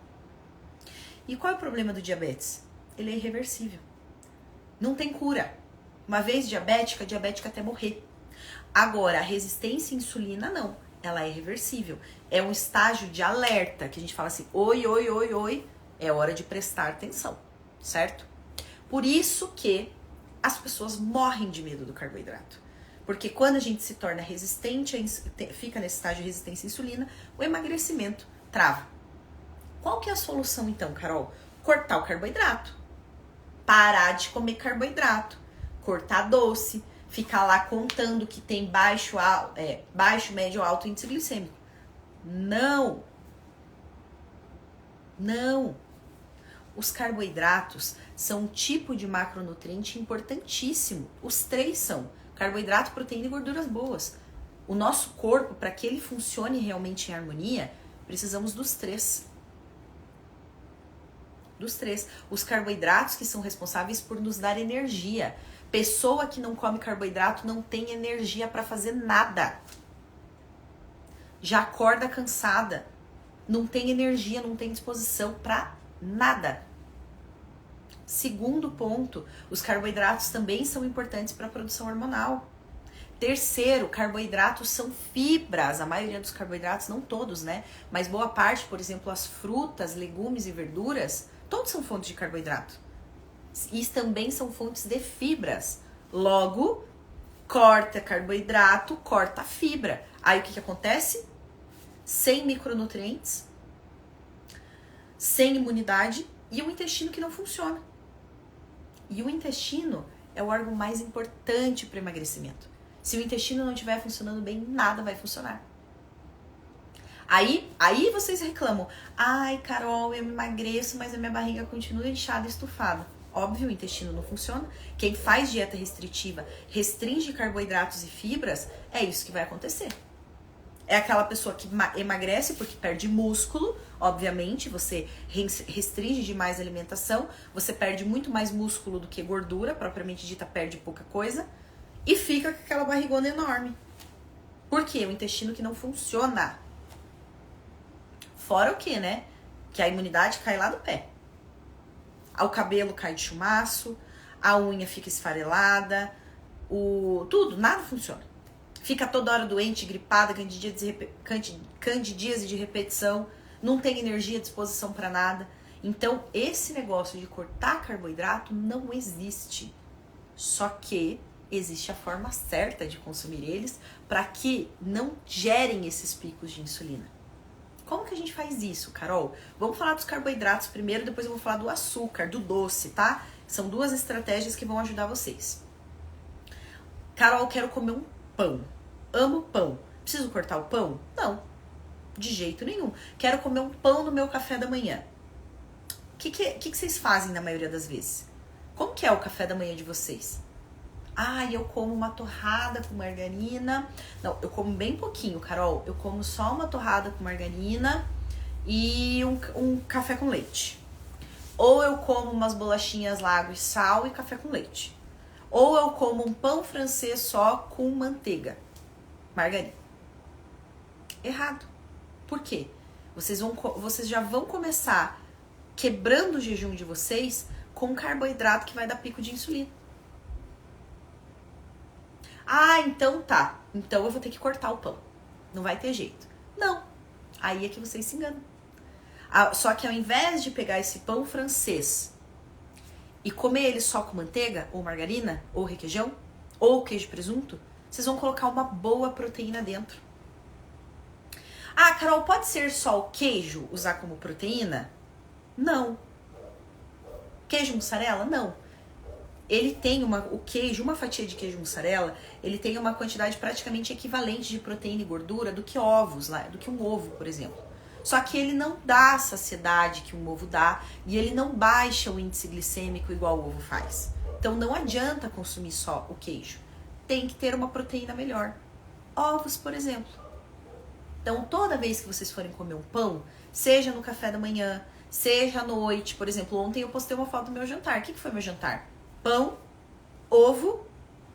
E qual é o problema do diabetes? Ele é irreversível. Não tem cura. Uma vez diabética até morrer. Agora, a resistência à insulina, não. Ela é reversível. É um estágio de alerta, que a gente fala assim, oi, oi, oi, oi, é hora de prestar atenção, certo? Por isso que as pessoas morrem de medo do carboidrato. Porque quando a gente se torna resistente, fica nesse estágio de resistência à insulina, o emagrecimento trava. Qual que é a solução então, Carol? Cortar o carboidrato. Parar de comer carboidrato. Cortar doce. Ficar lá contando que tem baixo, médio, alto índice glicêmico. Não. Não. Os carboidratos são um tipo de macronutriente importantíssimo. Os três são: carboidrato, proteína e gorduras boas. O nosso corpo, para que ele funcione realmente em harmonia, precisamos dos três. Dos três. Os carboidratos que são responsáveis por nos dar energia. Pessoa que não come carboidrato não tem energia para fazer nada. Já acorda cansada. Não tem energia, não tem disposição para nada. Segundo ponto, os carboidratos também são importantes para a produção hormonal. Terceiro, carboidratos são fibras. A maioria dos carboidratos, não todos, né? Mas boa parte, por exemplo, as frutas, legumes e verduras, todos são fontes de carboidrato. E também são fontes de fibras. Logo, corta carboidrato, corta fibra. Aí o que acontece? Sem micronutrientes, sem imunidade e o intestino que não funciona. E o intestino é o órgão mais importante para o emagrecimento. Se o intestino não estiver funcionando bem, nada vai funcionar. Aí vocês reclamam: ai, Carol, eu emagreço, mas a minha barriga continua inchada e estufada. Óbvio, o intestino não funciona. Quem faz dieta restritiva, restringe carboidratos e fibras, é isso que vai acontecer. É aquela pessoa que emagrece porque perde músculo, obviamente, você restringe demais a alimentação, você perde muito mais músculo do que gordura, propriamente dita, perde pouca coisa, e fica com aquela barrigona enorme. Por quê? O intestino que não funciona. Fora o quê, né? Que a imunidade cai lá do pé. O cabelo cai de chumaço, a unha fica esfarelada, tudo, nada funciona. Fica toda hora doente, gripada, candidíase de repetição, não tem energia, disposição para nada. Então, esse negócio de cortar carboidrato não existe. Só que existe a forma certa de consumir eles para que não gerem esses picos de insulina. Como que a gente faz isso, Carol? Vamos falar dos carboidratos primeiro, depois eu vou falar do açúcar, do doce, tá? São duas estratégias que vão ajudar vocês. Carol, quero comer um pão. Amo pão. Preciso cortar o pão? Não, de jeito nenhum. Quero comer um pão no meu café da manhã. O que vocês fazem na maioria das vezes? Como que é o café da manhã de vocês? Eu como uma torrada com margarina. Não, eu como bem pouquinho, Carol. Eu como só uma torrada com margarina e um café com leite. Ou eu como umas bolachinhas Lago e sal e café com leite. Ou eu como um pão francês só com manteiga, margarina. Errado. Por quê? Vocês já vão começar quebrando o jejum de vocês com carboidrato que vai dar pico de insulina. Então tá. Então eu vou ter que cortar o pão. Não vai ter jeito. Não. Aí é que vocês se enganam. Só que ao invés de pegar esse pão francês e comer ele só com manteiga, ou margarina, ou requeijão, ou queijo e presunto, vocês vão colocar uma boa proteína dentro. Carol, pode ser só o queijo usar como proteína? Não. Queijo mussarela? Não. Ele tem uma fatia de queijo mussarela, ele tem uma quantidade praticamente equivalente de proteína e gordura do que do que um ovo, por exemplo. Só que ele não dá a saciedade que um ovo dá e ele não baixa o índice glicêmico igual o ovo faz. Então não adianta consumir só o queijo. Tem que ter uma proteína melhor. Ovos, por exemplo. Então toda vez que vocês forem comer um pão, seja no café da manhã, seja à noite, por exemplo, ontem eu postei uma foto do meu jantar. O que foi meu jantar? Pão, ovo,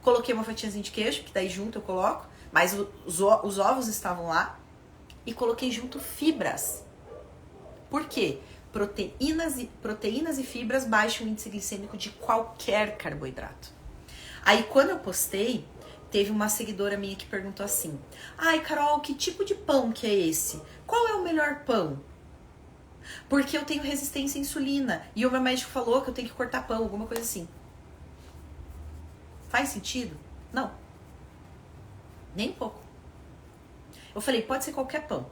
coloquei uma fatiazinha de queijo, que daí junto eu coloco, mas os ovos estavam lá, e coloquei junto fibras. Por quê? Proteínas e fibras baixam o índice glicêmico de qualquer carboidrato. Aí quando eu postei, teve uma seguidora minha que perguntou assim: Carol, que tipo de pão que é esse? Qual é o melhor pão? Porque eu tenho resistência à insulina e o meu médico falou que eu tenho que cortar pão, alguma coisa assim. Faz sentido? Não. Nem um pouco. Eu falei, pode ser qualquer pão.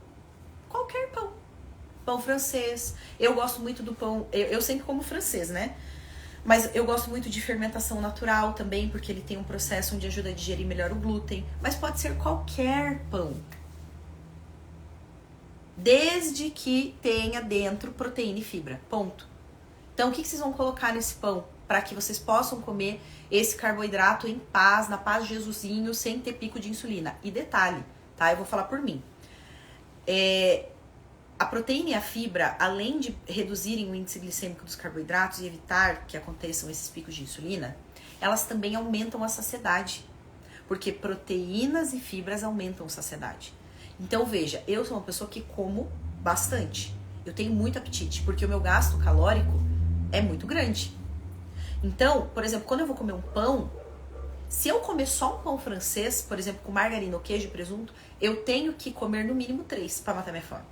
Qualquer pão. Pão francês. Eu gosto muito do pão, eu sempre como francês, né? Mas eu gosto muito de fermentação natural também, porque ele tem um processo onde ajuda a digerir melhor o glúten. Mas pode ser qualquer pão. Desde que tenha dentro proteína e fibra. Ponto. Então, o que vocês vão colocar nesse pão? Para que vocês possam comer esse carboidrato em paz, na paz de Jesusinho, sem ter pico de insulina. E detalhe, tá? Eu vou falar por mim. A proteína e a fibra, além de reduzirem o índice glicêmico dos carboidratos e evitar que aconteçam esses picos de insulina, elas também aumentam a saciedade. Porque proteínas e fibras aumentam a saciedade. Então, veja, eu sou uma pessoa que como bastante. Eu tenho muito apetite, porque o meu gasto calórico é muito grande. Então, por exemplo, quando eu vou comer um pão, se eu comer só um pão francês, por exemplo, com margarina, queijo e presunto, eu tenho que comer no mínimo 3 para matar minha fome.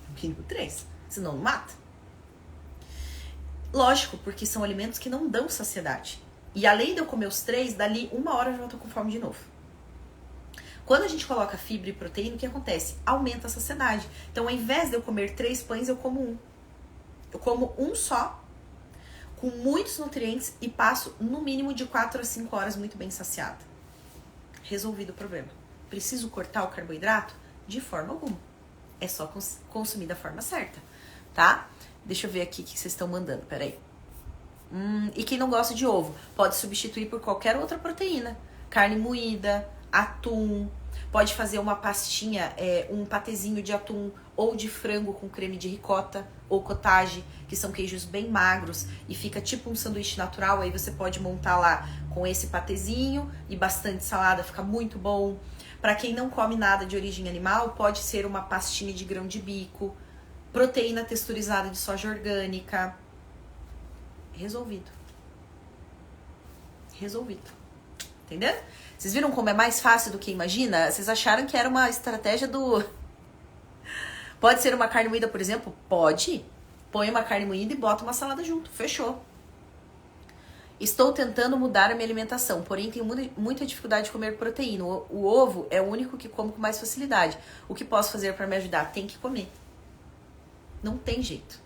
No mínimo 3, senão não mata. Lógico, porque são alimentos que não dão saciedade. E além de eu comer os 3, dali 1 hora eu já tô com fome de novo. Quando a gente coloca fibra e proteína, o que acontece? Aumenta a saciedade. Então, ao invés de eu comer 3 pães, eu como 1. Eu como um só, com muitos nutrientes e passo no mínimo de 4 a 5 horas muito bem saciada. Resolvido o problema. Preciso cortar o carboidrato? De forma alguma. É só consumir da forma certa, tá? Deixa eu ver aqui o que vocês estão mandando, peraí. E quem não gosta de ovo, pode substituir por qualquer outra proteína. Carne moída, atum, pode fazer uma pastinha, um patezinho de atum ou de frango com creme de ricota ou cottage, que são queijos bem magros e fica tipo um sanduíche natural. Aí você pode montar lá com esse patezinho e bastante salada, fica muito bom. Para quem não come nada de origem animal, pode ser uma pastinha de grão de bico, proteína texturizada de soja orgânica. Resolvido. Resolvido. Entendeu? Vocês viram como é mais fácil do que imagina? Vocês acharam que era uma estratégia do... Pode ser uma carne moída, por exemplo? Pode. Põe uma carne moída e bota uma salada junto. Fechou. Estou tentando mudar a minha alimentação, porém tenho muita dificuldade de comer proteína. O ovo é o único que como com mais facilidade. O que posso fazer para me ajudar? Tem que comer. Não tem jeito.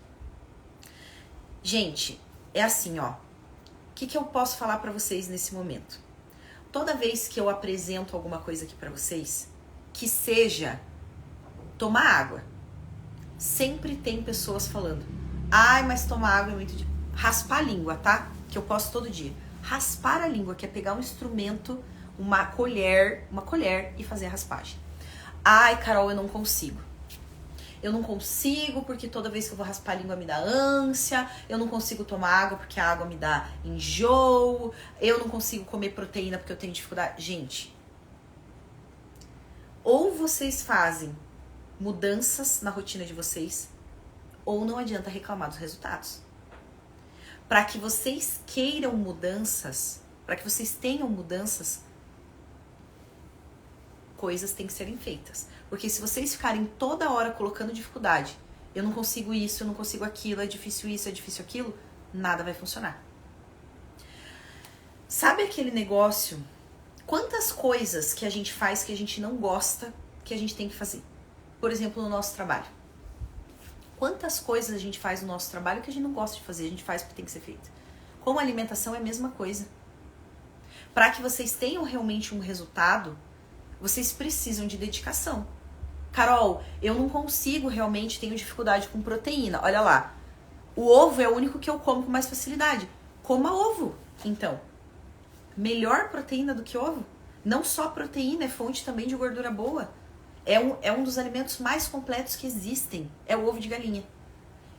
Gente, é assim, ó. O que eu posso falar para vocês nesse momento? Toda vez que eu apresento alguma coisa aqui para vocês, que seja tomar água, sempre tem pessoas falando: ai, mas tomar água é muito... Raspar a língua, tá? Que eu posto todo dia. Raspar a língua, que é pegar um instrumento, uma colher e fazer a raspagem. Ai, Carol, eu não consigo. Eu não consigo porque toda vez que eu vou raspar a língua me dá ânsia. Eu não consigo tomar água porque a água me dá enjoo. Eu não consigo comer proteína porque eu tenho dificuldade. Gente, ou vocês fazem mudanças na rotina de vocês, ou não adianta reclamar dos resultados. Para que vocês queiram mudanças, para que vocês tenham mudanças, coisas têm que serem feitas. Porque se vocês ficarem toda hora colocando dificuldade, eu não consigo isso, eu não consigo aquilo, é difícil isso, é difícil aquilo, nada vai funcionar. Sabe aquele negócio? Quantas coisas que a gente faz que a gente não gosta, que a gente tem que fazer? Por exemplo, no nosso trabalho. Quantas coisas a gente faz no nosso trabalho que a gente não gosta de fazer, a gente faz porque tem que ser feito. Como a alimentação é a mesma coisa. Para que vocês tenham realmente um resultado, vocês precisam de dedicação. Carol, eu não consigo realmente, tenho dificuldade com proteína. Olha lá, o ovo é o único que eu como com mais facilidade. Coma ovo, então. Melhor proteína do que ovo. Não só proteína, é fonte também de gordura boa. É um dos alimentos mais completos que existem. É o ovo de galinha.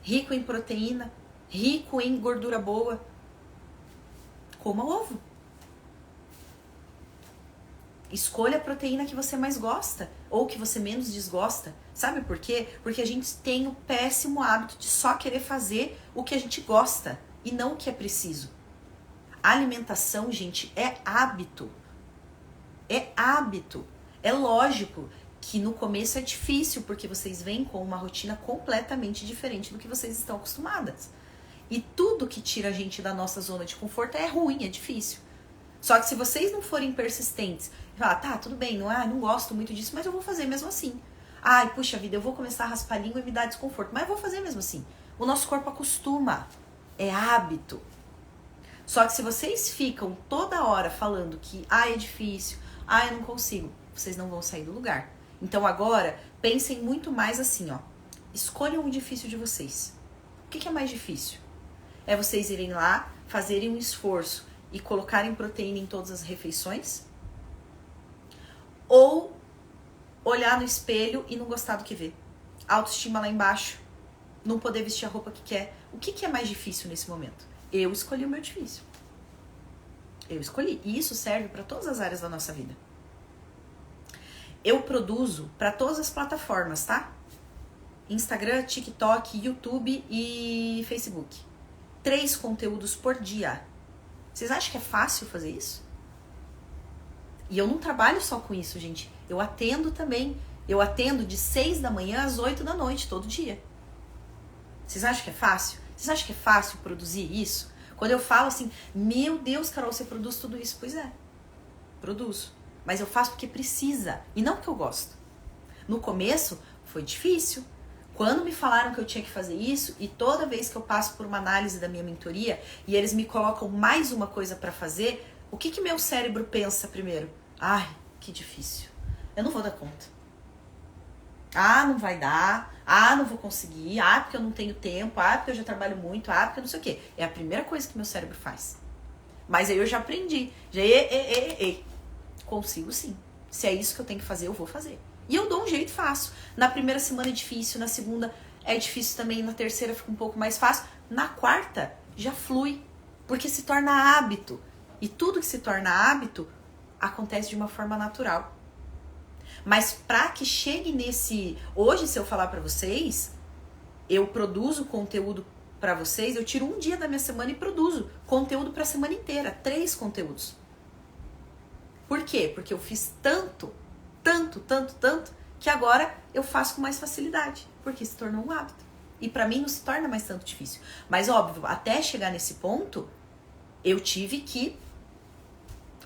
Rico em proteína, rico em gordura boa. Coma ovo. Escolha a proteína que você mais gosta ou que você menos desgosta. Sabe por quê? Porque a gente tem o péssimo hábito de só querer fazer o que a gente gosta e não o que é preciso. A alimentação, gente, é hábito. É hábito. É lógico que no começo é difícil, porque vocês vêm com uma rotina completamente diferente do que vocês estão acostumadas. E tudo que tira a gente da nossa zona de conforto é ruim, é difícil. Só que se vocês não forem persistentes, falar, tá, tudo bem, não gosto muito disso, mas eu vou fazer mesmo assim. Ai, puxa vida, eu vou começar a raspar a língua e me dar desconforto, mas eu vou fazer mesmo assim. O nosso corpo acostuma, é hábito. Só que se vocês ficam toda hora falando que, é difícil, eu não consigo, vocês não vão sair do lugar. Então agora, pensem muito mais assim, ó. Escolham o difícil de vocês. O que é mais difícil? É vocês irem lá, fazerem um esforço e colocarem proteína em todas as refeições? Ou olhar no espelho e não gostar do que vê? Autoestima lá embaixo, não poder vestir a roupa que quer. O que é mais difícil nesse momento? Eu escolhi o meu difícil. Eu escolhi. E isso serve para todas as áreas da nossa vida. Eu produzo para todas as plataformas, tá? Instagram, TikTok, YouTube e Facebook. 3 conteúdos por dia. Vocês acham que é fácil fazer isso? E eu não trabalho só com isso, gente. Eu atendo também. Eu atendo de 6 da manhã às 8 da noite, todo dia. Vocês acham que é fácil? Vocês acham que é fácil produzir isso? Quando eu falo assim, meu Deus, Carol, você produz tudo isso? Pois é, produzo. Mas eu faço porque precisa e não porque eu gosto. No começo foi difícil. Quando me falaram que eu tinha que fazer isso, e toda vez que eu passo por uma análise da minha mentoria e eles me colocam mais uma coisa para fazer, o que meu cérebro pensa primeiro? Ai, que difícil. Eu não vou dar conta. Não vai dar. Não vou conseguir. Porque eu não tenho tempo. Porque eu já trabalho muito. Porque eu não sei o quê. É a primeira coisa que meu cérebro faz. Mas aí eu já aprendi. Consigo sim. Se é isso que eu tenho que fazer, eu vou fazer. E eu dou um jeito e faço. Na primeira semana é difícil, na segunda é difícil também, na terceira fica um pouco mais fácil. Na quarta já flui, porque se torna hábito. E tudo que se torna hábito acontece de uma forma natural. Mas para que chegue nesse... Hoje, se eu falar para vocês, eu produzo conteúdo para vocês, eu tiro um dia da minha semana e produzo conteúdo para a semana inteira. 3 conteúdos. Por quê? Porque eu fiz tanto, que agora eu faço com mais facilidade. Porque se tornou um hábito. E pra mim não se torna mais tanto difícil. Mas óbvio, até chegar nesse ponto, eu tive que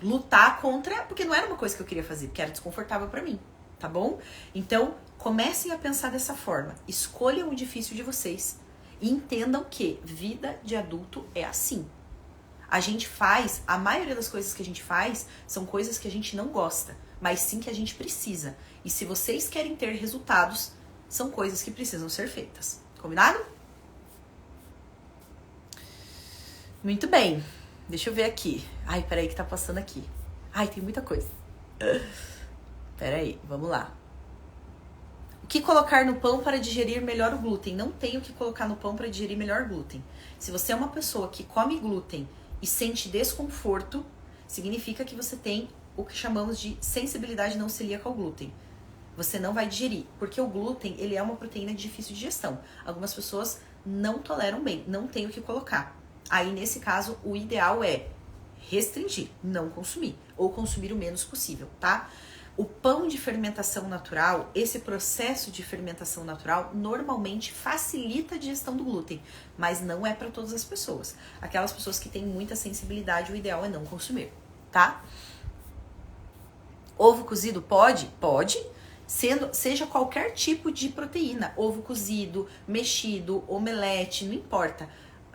lutar contra, porque não era uma coisa que eu queria fazer, porque era desconfortável pra mim, tá bom? Então, comecem a pensar dessa forma. Escolham o difícil de vocês e entendam que vida de adulto é assim. A maioria das coisas que a gente faz são coisas que a gente não gosta, mas sim que a gente precisa. E se vocês querem ter resultados, são coisas que precisam ser feitas. Combinado? Muito bem. Deixa eu ver aqui. Ai, peraí que tá passando aqui. Ai, tem muita coisa. Peraí, vamos lá. O que colocar no pão para digerir melhor o glúten? Não tem o que colocar no pão para digerir melhor glúten. Se você é uma pessoa que come glúten e sente desconforto, significa que você tem o que chamamos de sensibilidade não celíaca ao glúten. Você não vai digerir, porque o glúten, ele é uma proteína de difícil digestão. Algumas pessoas não toleram bem, não tem o que colocar. Aí, nesse caso, o ideal é restringir, não consumir, ou consumir o menos possível, tá? O pão de fermentação natural, esse processo de fermentação natural, normalmente facilita a digestão do glúten, mas não é para todas as pessoas. Aquelas pessoas que têm muita sensibilidade, o ideal é não consumir, tá? Ovo cozido pode? Pode. Seja qualquer tipo de proteína, ovo cozido, mexido, omelete, não importa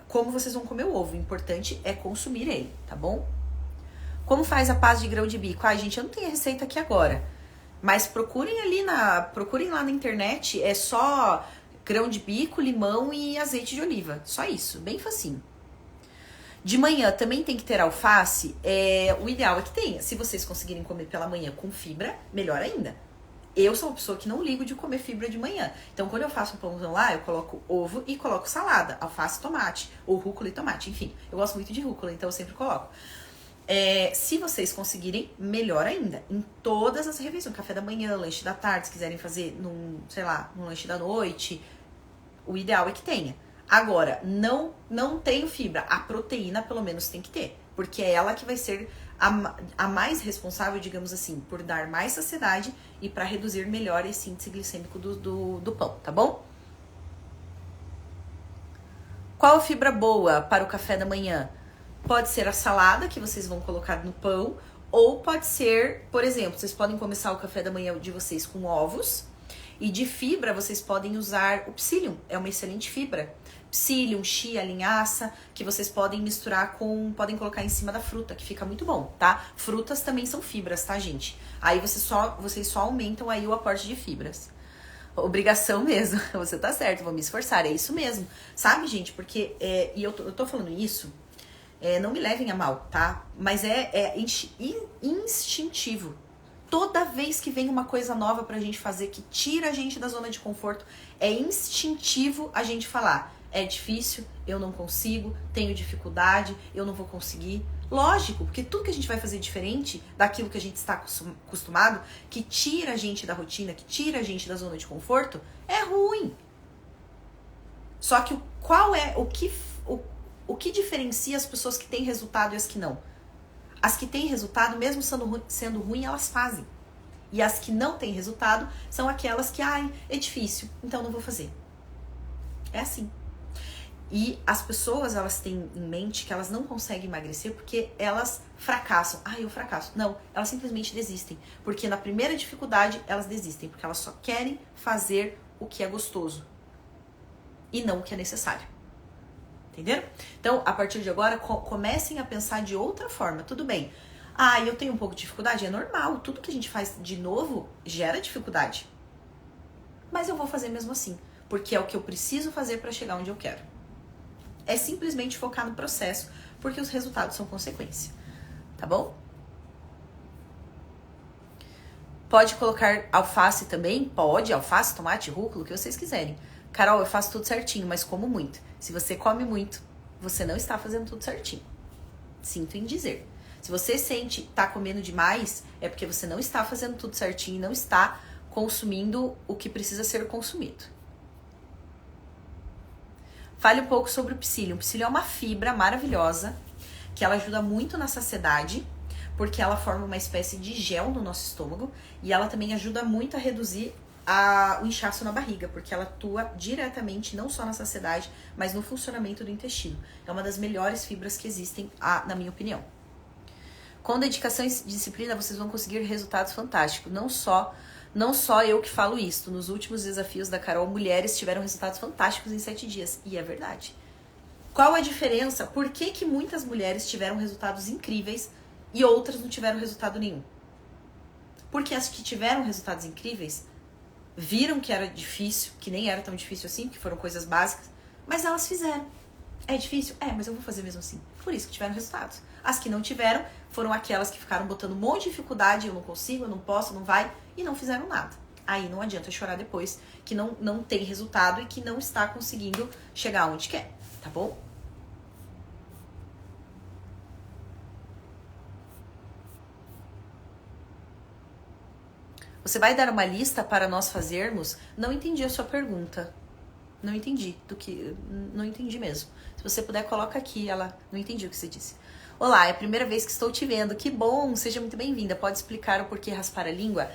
como vocês vão comer o ovo, o importante é consumir ele, tá bom? Como faz a pasta de grão de bico? Ai, gente, eu não tenho a receita aqui agora, mas procurem lá na internet, é só grão de bico, limão e azeite de oliva, só isso, bem facinho. De manhã também tem que ter alface, o ideal é que tenha, se vocês conseguirem comer pela manhã com fibra, melhor ainda. Eu sou uma pessoa que não ligo de comer fibra de manhã. Então, quando eu faço um pãozão lá, eu coloco ovo e coloco salada, alface e tomate, ou rúcula e tomate, enfim. Eu gosto muito de rúcula, então eu sempre coloco. Se vocês conseguirem, melhor ainda. Em todas as refeições, café da manhã, lanche da tarde, se quiserem fazer num lanche da noite, o ideal é que tenha. Agora, não tenho fibra. A proteína, pelo menos, tem que ter. Porque é ela que vai ser a mais responsável, digamos assim, por dar mais saciedade e para reduzir melhor esse índice glicêmico do pão, tá bom? Qual a fibra boa para o café da manhã? Pode ser a salada que vocês vão colocar no pão, ou pode ser, por exemplo, vocês podem começar o café da manhã de vocês com ovos, e de fibra vocês podem usar o psyllium, é uma excelente fibra. Psyllium, chia, linhaça, que vocês podem misturar podem colocar em cima da fruta, que fica muito bom, tá? Frutas também são fibras, tá, gente? Aí vocês só aumentam aí o aporte de fibras. Obrigação mesmo, você tá certo, vou me esforçar, é isso mesmo. Sabe, gente, porque, e eu tô falando isso, não me levem a mal, tá? Mas é instintivo. Toda vez que vem uma coisa nova pra gente fazer, que tira a gente da zona de conforto, é instintivo a gente falar: é difícil, eu não consigo, tenho dificuldade, eu não vou conseguir. Lógico, porque tudo que a gente vai fazer diferente daquilo que a gente está acostumado, que tira a gente da rotina, que tira a gente da zona de conforto, é ruim. Só que o que diferencia as pessoas que têm resultado e as que não? As que têm resultado, mesmo sendo ruim, elas fazem. E as que não têm resultado são aquelas que, é difícil, então não vou fazer. É assim. E as pessoas, elas têm em mente que elas não conseguem emagrecer porque elas fracassam. Eu fracasso. Não, elas simplesmente desistem. Porque na primeira dificuldade, elas desistem. Porque elas só querem fazer o que é gostoso. E não o que é necessário. Entenderam? Então, a partir de agora, comecem a pensar de outra forma. Tudo bem. Eu tenho um pouco de dificuldade. É normal. Tudo que a gente faz de novo gera dificuldade. Mas eu vou fazer mesmo assim. Porque é o que eu preciso fazer para chegar onde eu quero. É simplesmente focar no processo, porque os resultados são consequência. Tá bom? Pode colocar alface também? Pode, alface, tomate, rúcula, o que vocês quiserem. Carol, eu faço tudo certinho, mas como muito. Se você come muito, você não está fazendo tudo certinho. Sinto em dizer. Se você tá comendo demais, é porque você não está fazendo tudo certinho e não está consumindo o que precisa ser consumido. Fale um pouco sobre o psyllium. O psyllium é uma fibra maravilhosa, que ela ajuda muito na saciedade, porque ela forma uma espécie de gel no nosso estômago, e ela também ajuda muito a reduzir o inchaço na barriga, porque ela atua diretamente não só na saciedade, mas no funcionamento do intestino. É uma das melhores fibras que existem, na minha opinião. Com dedicação e disciplina, vocês vão conseguir resultados fantásticos. Não só eu que falo isso. Nos últimos desafios da Carol, mulheres tiveram resultados fantásticos em 7 dias. E é verdade. Qual a diferença? Por que muitas mulheres tiveram resultados incríveis e outras não tiveram resultado nenhum? Porque as que tiveram resultados incríveis viram que era difícil, que nem era tão difícil assim, que foram coisas básicas, mas elas fizeram. É difícil? É, mas eu vou fazer mesmo assim. Por isso que tiveram resultados. As que não tiveram foram aquelas que ficaram botando um monte de dificuldade, eu não consigo, eu não posso, não vai, e não fizeram nada. Aí não adianta chorar depois que não tem resultado e que não está conseguindo chegar onde quer, tá bom? Você vai dar uma lista para nós fazermos? Não entendi a sua pergunta. Não entendi não entendi mesmo. Se você puder, coloca aqui, não entendi o que você disse. Olá, é a primeira vez que estou te vendo. Que bom, seja muito bem-vinda. Pode explicar o porquê raspar a língua?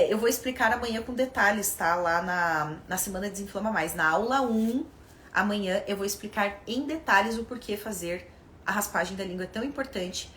Eu vou explicar amanhã com detalhes, tá? Lá na Semana Desinflama Mais. Na aula 1, amanhã, eu vou explicar em detalhes o porquê fazer a raspagem da língua é tão importante.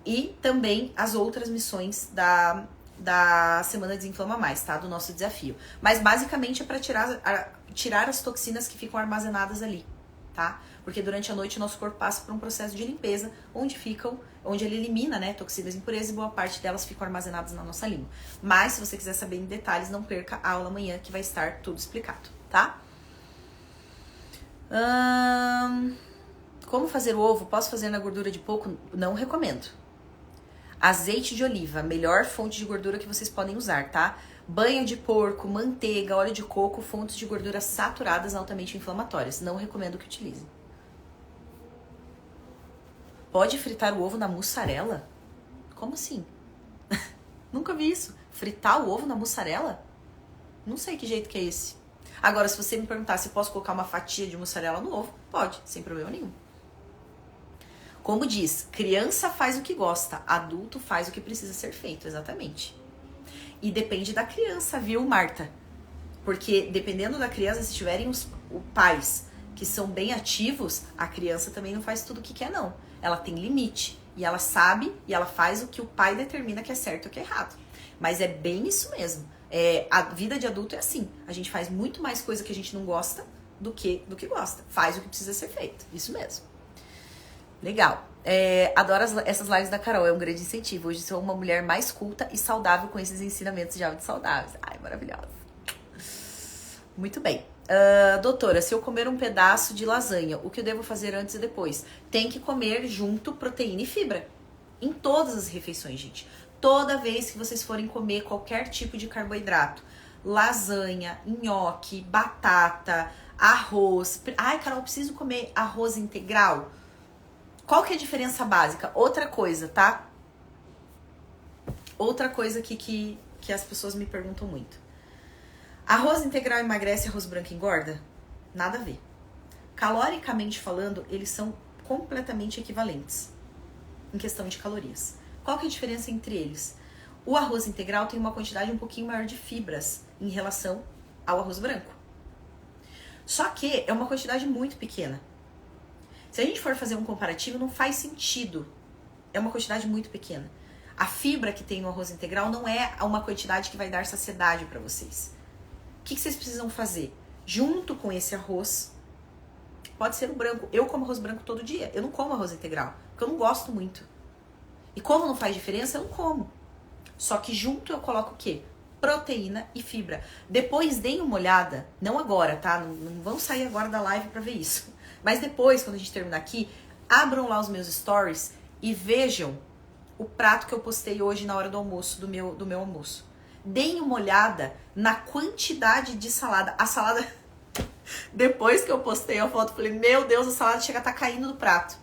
E também as outras missões da Semana Desinflama Mais, tá? Do nosso desafio. Mas basicamente é para tirar as toxinas que ficam armazenadas ali, tá? Porque durante a noite o nosso corpo passa por um processo de limpeza onde ele elimina, né, toxinas, impurezas, e boa parte delas ficam armazenadas na nossa língua. Mas se você quiser saber em detalhes, não perca a aula amanhã que vai estar tudo explicado, tá? Como fazer o ovo? Posso fazer na gordura de porco? Não recomendo. Azeite de oliva, melhor fonte de gordura que vocês podem usar, tá? Banha de porco, manteiga, óleo de coco, fontes de gordura saturadas altamente inflamatórias. Não recomendo que utilizem. Pode fritar o ovo na mussarela? Como assim? Nunca vi isso. Fritar o ovo na mussarela? Não sei que jeito que é esse. Agora, se você me perguntar se posso colocar uma fatia de mussarela no ovo, pode, sem problema nenhum. Como diz, criança faz o que gosta, adulto faz o que precisa ser feito, exatamente. E depende da criança, viu, Marta? Porque dependendo da criança, se tiverem os pais que são bem ativos, a criança também não faz tudo o que quer, não. Ela tem limite. E ela sabe e ela faz o que o pai determina que é certo ou que é errado. Mas é bem isso mesmo. A vida de adulto é assim. A gente faz muito mais coisa que a gente não gosta do que gosta. Faz o que precisa ser feito. Isso mesmo. Legal. Adoro essas lives da Carol, é um grande incentivo. Hoje sou uma mulher mais culta e saudável com esses ensinamentos de hábitos saudáveis. Ai, maravilhosa. Muito bem. Doutora, se eu comer um pedaço de lasanha, o que eu devo fazer antes e depois? Tem que comer junto proteína e fibra. Em todas as refeições, gente. Toda vez que vocês forem comer qualquer tipo de carboidrato, lasanha, nhoque, batata, arroz. Ai, Carol, preciso comer arroz integral? Qual que é a diferença básica? Outra coisa, tá? Outra coisa que as pessoas me perguntam muito. Arroz integral emagrece, arroz branco engorda? Nada a ver. Caloricamente falando, eles são completamente equivalentes em questão de calorias. Qual que é a diferença entre eles? O arroz integral tem uma quantidade um pouquinho maior de fibras em relação ao arroz branco. Só que é uma quantidade muito pequena. Se a gente for fazer um comparativo, não faz sentido. É uma quantidade muito pequena. A fibra que tem no arroz integral não é uma quantidade que vai dar saciedade para vocês. O que vocês precisam fazer? Junto com esse arroz, pode ser o branco. Eu como arroz branco todo dia. Eu não como arroz integral, porque eu não gosto muito. E como não faz diferença, eu não como. Só que junto eu coloco o quê? Proteína e fibra. Depois deem uma olhada, não agora, tá? Não vão sair agora da live para ver isso. Mas depois, quando a gente terminar aqui, abram lá os meus stories e vejam o prato que eu postei hoje na hora do almoço, do meu almoço. Deem uma olhada na quantidade de salada. A salada, depois que eu postei a foto, eu falei, meu Deus, a salada chega a estar caindo do prato.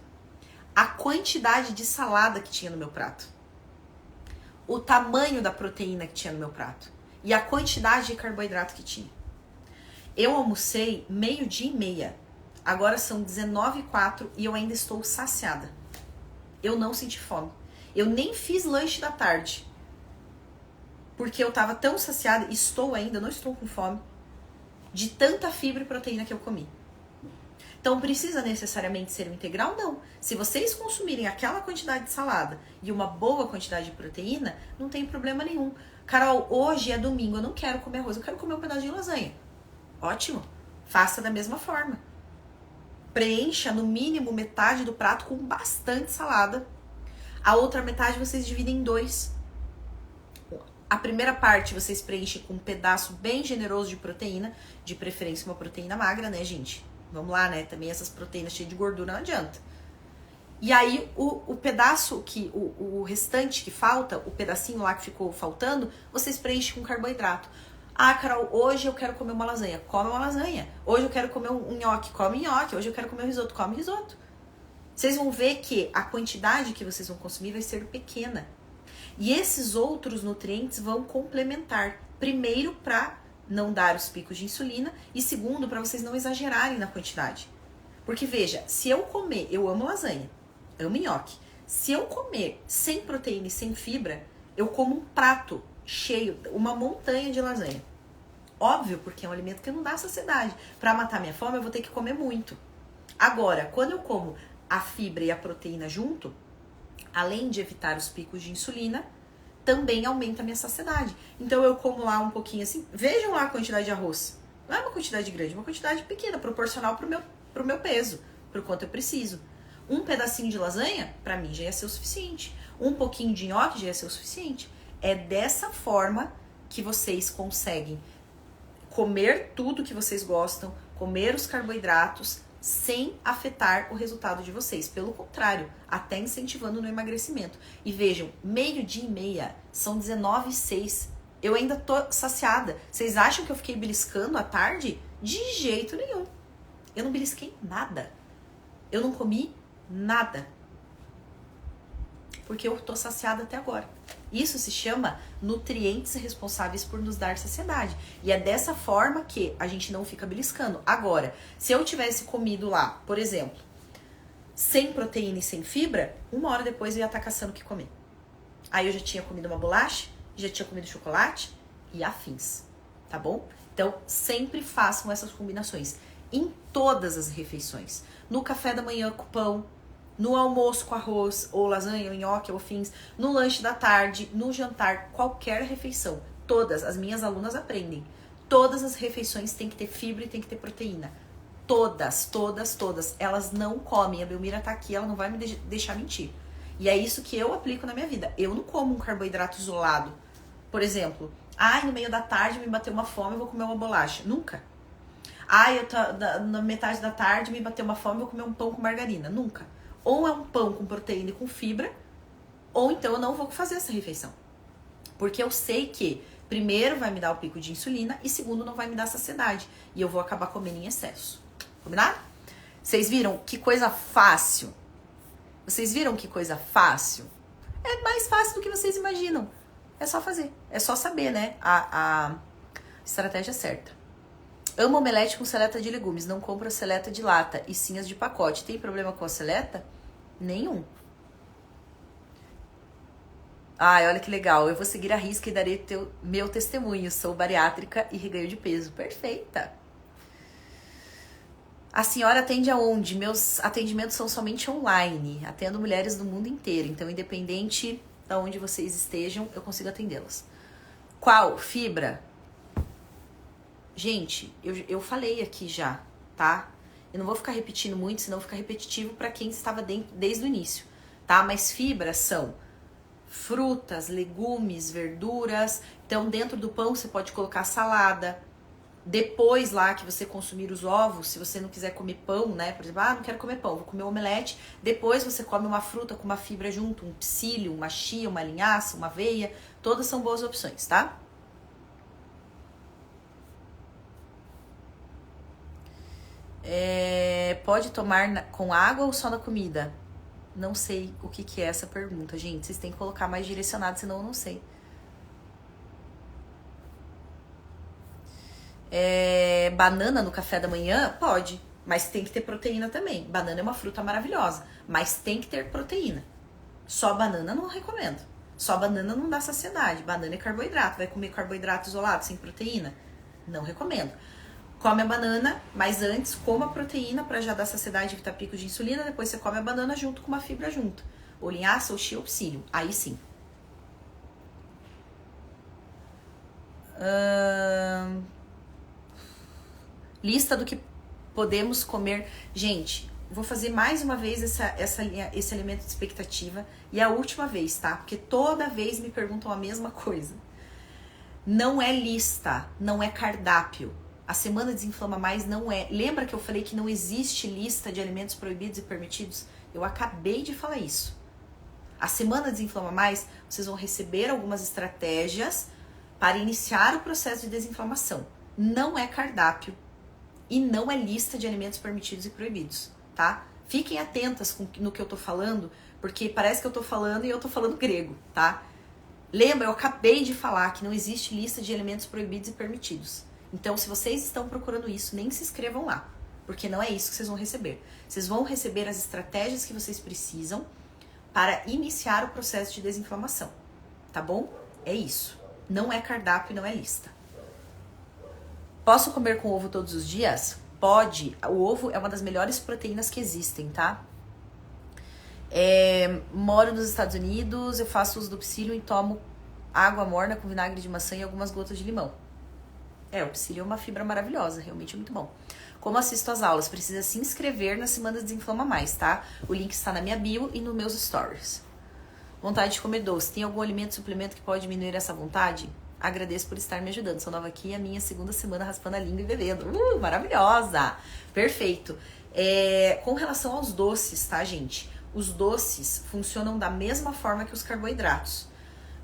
A quantidade de salada que tinha no meu prato. O tamanho da proteína que tinha no meu prato. E a quantidade de carboidrato que tinha. Eu almocei 12:30. Agora são 19h04 e eu ainda estou saciada. Eu não senti fome. Eu nem fiz lanche da tarde. porque eu tava tão saciada, estou ainda, não estou com fome, de tanta fibra e proteína que eu comi. Então, precisa necessariamente ser um integral? Não. Se vocês consumirem aquela quantidade de salada e uma boa quantidade de proteína, não tem problema nenhum. Carol, hoje é domingo, eu não quero comer arroz, eu quero comer um pedaço de lasanha. Ótimo. Faça da mesma forma. Preencha no mínimo metade do prato com bastante salada. A outra metade vocês dividem em 2. A primeira parte vocês preenchem com um pedaço bem generoso de proteína, de preferência uma proteína magra, né, gente? Vamos lá, né? Também essas proteínas cheias de gordura não adianta. E aí, o pedaço que, o restante que falta, o pedacinho lá que ficou faltando, vocês preenchem com carboidrato. Ah, Carol, hoje eu quero comer uma lasanha. Come uma lasanha. Hoje eu quero comer um nhoque. Come nhoque. Hoje eu quero comer um risoto. Come risoto. Vocês vão ver que a quantidade que vocês vão consumir vai ser pequena. E esses outros nutrientes vão complementar. Primeiro, para não dar os picos de insulina, e segundo, para vocês não exagerarem na quantidade. Porque veja, se eu comer, eu amo lasanha, amo nhoque. Se eu comer sem proteína e sem fibra, eu como um prato cheio, uma montanha de lasanha. Óbvio, porque é um alimento que não dá saciedade. Para matar minha fome, eu vou ter que comer muito. Agora, quando eu como a fibra e a proteína junto, além de evitar os picos de insulina, também aumenta a minha saciedade. Então eu como lá um pouquinho assim, vejam lá a quantidade de arroz. Não é uma quantidade grande, é uma quantidade pequena, proporcional pro meu peso, pro quanto eu preciso. Um pedacinho de lasanha, pra mim, já ia ser o suficiente. Um pouquinho de nhoque já ia ser o suficiente. É dessa forma que vocês conseguem comer tudo que vocês gostam, comer os carboidratos, sem afetar o resultado de vocês. Pelo contrário, até incentivando no emagrecimento. E vejam, 12:30, são 19:06. Eu ainda tô saciada. Vocês acham que eu fiquei beliscando à tarde? De jeito nenhum. Eu não belisquei nada. Eu não comi nada. Porque eu tô saciada até agora. Isso se chama nutrientes responsáveis por nos dar saciedade. E é dessa forma que a gente não fica beliscando. Agora, se eu tivesse comido lá, por exemplo, sem proteína e sem fibra, 1 hora depois eu ia estar caçando o que comer. Aí eu já tinha comido uma bolacha, já tinha comido chocolate e afins, tá bom? Então, sempre façam essas combinações em todas as refeições. No café da manhã com pão, no almoço com arroz, ou lasanha, ou nhoque, ou afins, no lanche da tarde, no jantar, qualquer refeição. Todas, as minhas alunas aprendem. Todas as refeições têm que ter fibra e tem que ter proteína. Todas, todas, todas. Elas não comem. A Belmira tá aqui, ela não vai me deixar mentir. E é isso que eu aplico na minha vida. Eu não como um carboidrato isolado. Por exemplo, no meio da tarde me bateu uma fome, eu vou comer uma bolacha. Nunca. Na metade da tarde me bateu uma fome, eu vou comer um pão com margarina. Nunca. Ou é um pão com proteína e com fibra, ou então eu não vou fazer essa refeição. Porque eu sei que, primeiro, vai me dar o pico de insulina e, segundo, não vai me dar saciedade. E eu vou acabar comendo em excesso. Combinado? Vocês viram que coisa fácil? Vocês viram que coisa fácil? É mais fácil do que vocês imaginam. É só fazer. É só saber, né? A estratégia certa. Amo omelete com seleta de legumes. Não compro a seleta de lata, e sim as de pacote. Tem problema com a seleta? Nenhum. Ai, olha que legal. Eu vou seguir a risca e darei meu testemunho. Sou bariátrica e reganho de peso. Perfeita. A senhora atende aonde? Meus atendimentos são somente online. Atendo mulheres do mundo inteiro. Então, independente de onde vocês estejam, eu consigo atendê-las. Qual? Fibra? Gente, eu falei aqui já, tá? Eu não vou ficar repetindo muito, senão fica repetitivo para quem estava dentro desde o início, tá? Mas fibras são frutas, legumes, verduras. Então, dentro do pão você pode colocar salada. Depois lá que você consumir os ovos, se você não quiser comer pão, né? Por exemplo, não quero comer pão, vou comer omelete. Depois você come uma fruta com uma fibra junto, um psyllium, uma chia, uma linhaça, uma aveia. Todas são boas opções, tá? Pode tomar com água ou só na comida? Não sei o que é essa pergunta, gente. Vocês têm que colocar mais direcionado, senão eu não sei. Banana no café da manhã? Pode, mas tem que ter proteína também. Banana é uma fruta maravilhosa, mas tem que ter proteína. Só banana não recomendo. Só banana não dá saciedade. Banana é carboidrato. Vai comer carboidrato isolado, sem proteína? Não recomendo. Come a banana, mas antes coma a proteína para já dar saciedade e evitar pico de insulina. Depois você come a banana junto com uma fibra junto. Ou linhaça, ou chia, ou psyllium. Aí sim. Lista do que podemos comer. Gente, vou fazer mais uma vez esse alimento de expectativa. E a última vez, tá? Porque toda vez me perguntam a mesma coisa. Não é lista, não é cardápio. A Semana Desinflama Mais não é. Lembra que eu falei que não existe lista de alimentos proibidos e permitidos? Eu acabei de falar isso. A Semana Desinflama Mais, vocês vão receber algumas estratégias para iniciar o processo de desinflamação. Não é cardápio e não é lista de alimentos permitidos e proibidos, tá? Fiquem atentas no que eu tô falando, porque parece que eu tô falando e eu tô falando grego, tá? Lembra, eu acabei de falar que não existe lista de alimentos proibidos e permitidos. Então, se vocês estão procurando isso, nem se inscrevam lá, porque não é isso que vocês vão receber. Vocês vão receber as estratégias que vocês precisam para iniciar o processo de desinflamação, tá bom? É isso. Não é cardápio e não é lista. Posso comer com ovo todos os dias? Pode. O ovo é uma das melhores proteínas que existem, tá? Moro nos Estados Unidos, eu faço uso do psyllium e tomo água morna com vinagre de maçã e algumas gotas de limão. O psyllium é uma fibra maravilhosa, realmente é muito bom. Como assisto às aulas? Precisa se inscrever na Semana Desinflama Mais, tá? O link está na minha bio e nos meus stories. Vontade de comer doce. Tem algum alimento, suplemento que pode diminuir essa vontade? Agradeço por estar me ajudando. Sou nova aqui, a minha segunda semana raspando a língua e bebendo. Maravilhosa! Perfeito. Com relação aos doces, tá, gente? Os doces funcionam da mesma forma que os carboidratos.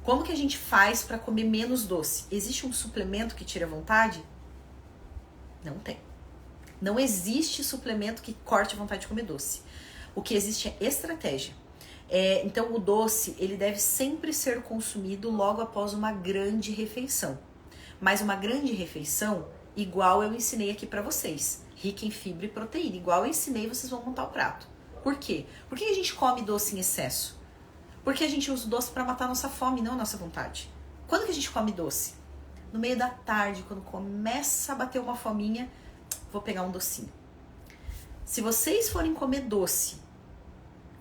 Como que a gente faz para comer menos doce? Existe um suplemento que tira a vontade? Não tem. Não existe suplemento que corte a vontade de comer doce. O que existe é estratégia. Então, o doce, ele deve sempre ser consumido logo após uma grande refeição. Mas uma grande refeição, igual eu ensinei aqui pra vocês, rica em fibra e proteína. Igual eu ensinei, vocês vão montar o prato. Por quê? Por que a gente come doce em excesso? Porque a gente usa o doce pra matar nossa fome, não a nossa vontade. Quando que a gente come doce? No meio da tarde, quando começa a bater uma fominha, vou pegar um docinho. Se vocês forem comer doce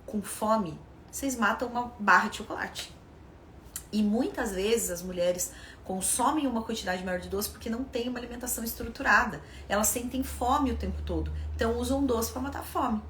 com fome, vocês matam uma barra de chocolate. E muitas vezes as mulheres consomem uma quantidade maior de doce porque não tem uma alimentação estruturada. Elas sentem fome o tempo todo. Então usam doce para matar a fome.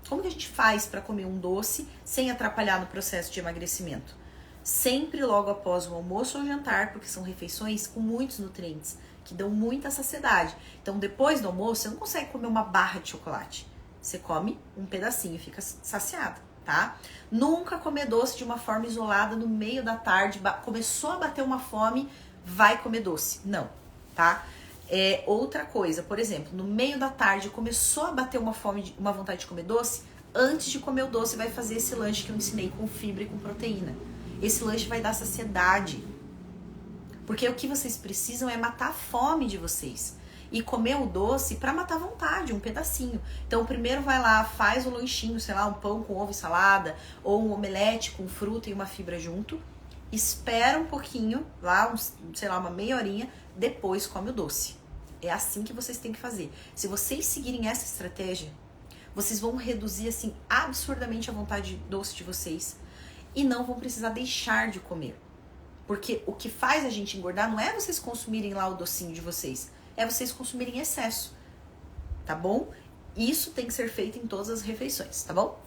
Como que a gente faz para comer um doce sem atrapalhar no processo de emagrecimento? Sempre logo após o almoço ou jantar, porque são refeições com muitos nutrientes, que dão muita saciedade. Então depois do almoço você não consegue comer uma barra de chocolate. Você come um pedacinho e fica saciado. Tá? Nunca comer doce de uma forma isolada no meio da tarde, começou a bater uma fome, vai comer doce. Não, tá? Outra coisa, por exemplo, no meio da tarde começou a bater uma fome, uma vontade de comer doce, antes de comer o doce vai fazer esse lanche que eu ensinei com fibra e com proteína. Esse lanche vai dar saciedade. Porque o que vocês precisam é matar a fome de vocês. E comer o doce para matar a vontade, um pedacinho. Então, primeiro vai lá, faz o lanchinho, sei lá, um pão com ovo e salada, ou um omelete com fruta e uma fibra junto. Espera um pouquinho, lá, sei lá, uma meia horinha, depois come o doce. É assim que vocês têm que fazer. Se vocês seguirem essa estratégia, vocês vão reduzir, assim, absurdamente a vontade doce de vocês e não vão precisar deixar de comer. Porque o que faz a gente engordar não é vocês consumirem lá o docinho de vocês, é vocês consumirem em excesso, tá bom? Isso tem que ser feito em todas as refeições, tá bom?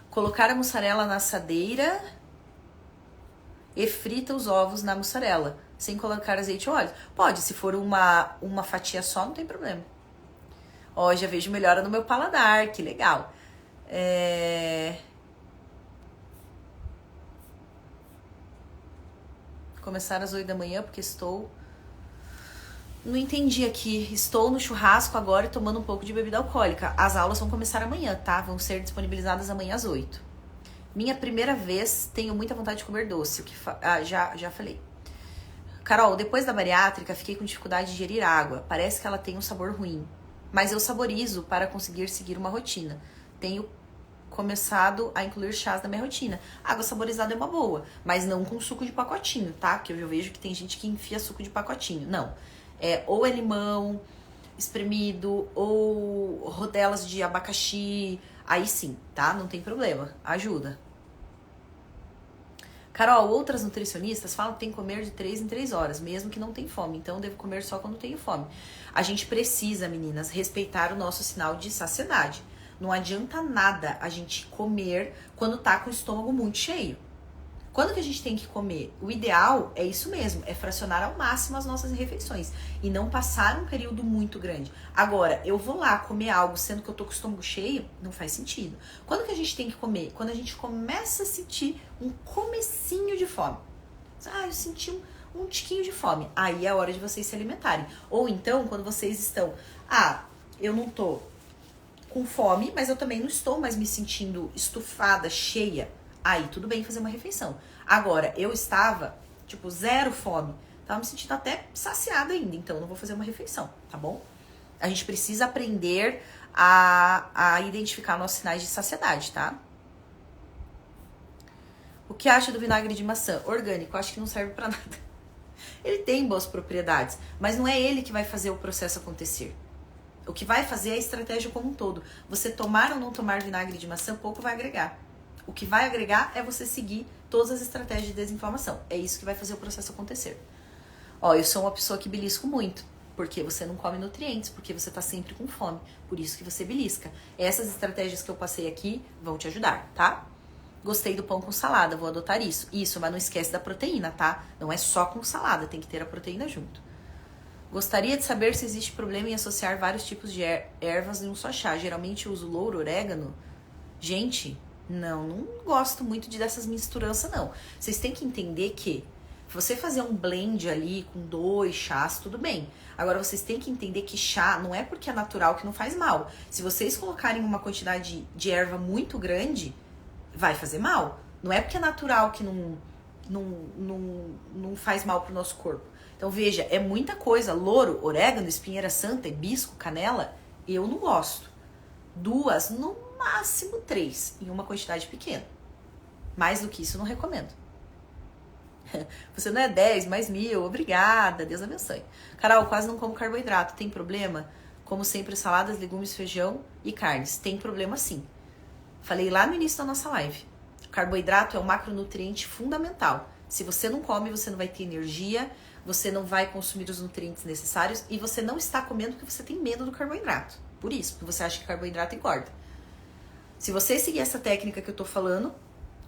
Colocar a mussarela na assadeira e frita os ovos na mussarela, sem colocar azeite ou óleo. Pode, se for uma fatia só, não tem problema. Ó, já vejo melhora no meu paladar, que legal. Começar às 8 da manhã, porque estou... Não entendi aqui. Estou no churrasco agora e tomando um pouco de bebida alcoólica. As aulas vão começar amanhã, tá? Vão ser disponibilizadas amanhã às 8. Minha primeira vez, tenho muita vontade de comer doce. Já falei. Carol, depois da bariátrica, fiquei com dificuldade de digerir água. Parece que ela tem um sabor ruim. Mas eu saborizo para conseguir seguir uma rotina. Tenho começado a incluir chás na minha rotina. Água saborizada é uma boa, mas não com suco de pacotinho, tá? Porque eu vejo que tem gente que enfia suco de pacotinho. Não. Ou é limão espremido, ou rodelas de abacaxi. Aí sim, tá? Não tem problema. Ajuda. Carol, outras nutricionistas falam que tem que comer de 3 em 3 horas, mesmo que não tem fome. Então, eu devo comer só quando tenho fome. A gente precisa, meninas, respeitar o nosso sinal de saciedade. Não adianta nada a gente comer quando tá com o estômago muito cheio. Quando que a gente tem que comer? O ideal é isso mesmo, é fracionar ao máximo as nossas refeições e não passar um período muito grande. Agora, eu vou lá comer algo sendo que eu tô com o estômago cheio, não faz sentido. Quando que a gente tem que comer? Quando a gente começa a sentir um comecinho de fome. Eu senti um tiquinho de fome. Aí é a hora de vocês se alimentarem. Ou então, quando vocês estão, eu não tô com fome, mas eu também não estou mais me sentindo estufada, cheia. Aí tudo bem fazer uma refeição. Agora, eu estava, zero fome. Tava me sentindo até saciada ainda, então eu não vou fazer uma refeição, tá bom? A gente precisa aprender a identificar nossos sinais de saciedade, tá? O que acha do vinagre de maçã? Orgânico, acho que não serve pra nada. Ele tem boas propriedades, mas não é ele que vai fazer o processo acontecer. O que vai fazer é a estratégia como um todo. Você tomar ou não tomar vinagre de maçã, pouco vai agregar. O que vai agregar é você seguir todas as estratégias de desinflamação. É isso que vai fazer o processo acontecer. Eu sou uma pessoa que belisco muito, porque você não come nutrientes, porque você tá sempre com fome. Por isso que você belisca. Essas estratégias que eu passei aqui vão te ajudar, tá? Gostei do pão com salada, vou adotar isso. Isso, mas não esquece da proteína, tá? Não é só com salada, tem que ter a proteína junto. Gostaria de saber se existe problema em associar vários tipos de ervas em um só chá. Geralmente eu uso louro, orégano. Gente, não gosto muito dessas misturanças, não. Vocês têm que entender que você fazer um blend ali com 2 chás, tudo bem. Agora, vocês têm que entender que chá não é porque é natural que não faz mal. Se vocês colocarem uma quantidade de erva muito grande, vai fazer mal. Não é porque é natural que não faz mal pro nosso corpo. Então, veja, é muita coisa. Louro, orégano, espinheira santa, hibisco, canela, eu não gosto. 2, no máximo 3, em uma quantidade pequena. Mais do que isso, eu não recomendo. Você não é 10, mais 1000, obrigada, Deus abençoe. Carol, quase não como carboidrato, tem problema? Como sempre, saladas, legumes, feijão e carnes. Tem problema sim. Falei lá no início da nossa live. Carboidrato é um macronutriente fundamental. Se você não come, você não vai ter energia, você não vai consumir os nutrientes necessários e você não está comendo porque você tem medo do carboidrato. Por isso, porque você acha que carboidrato engorda. Se você seguir essa técnica que eu tô falando,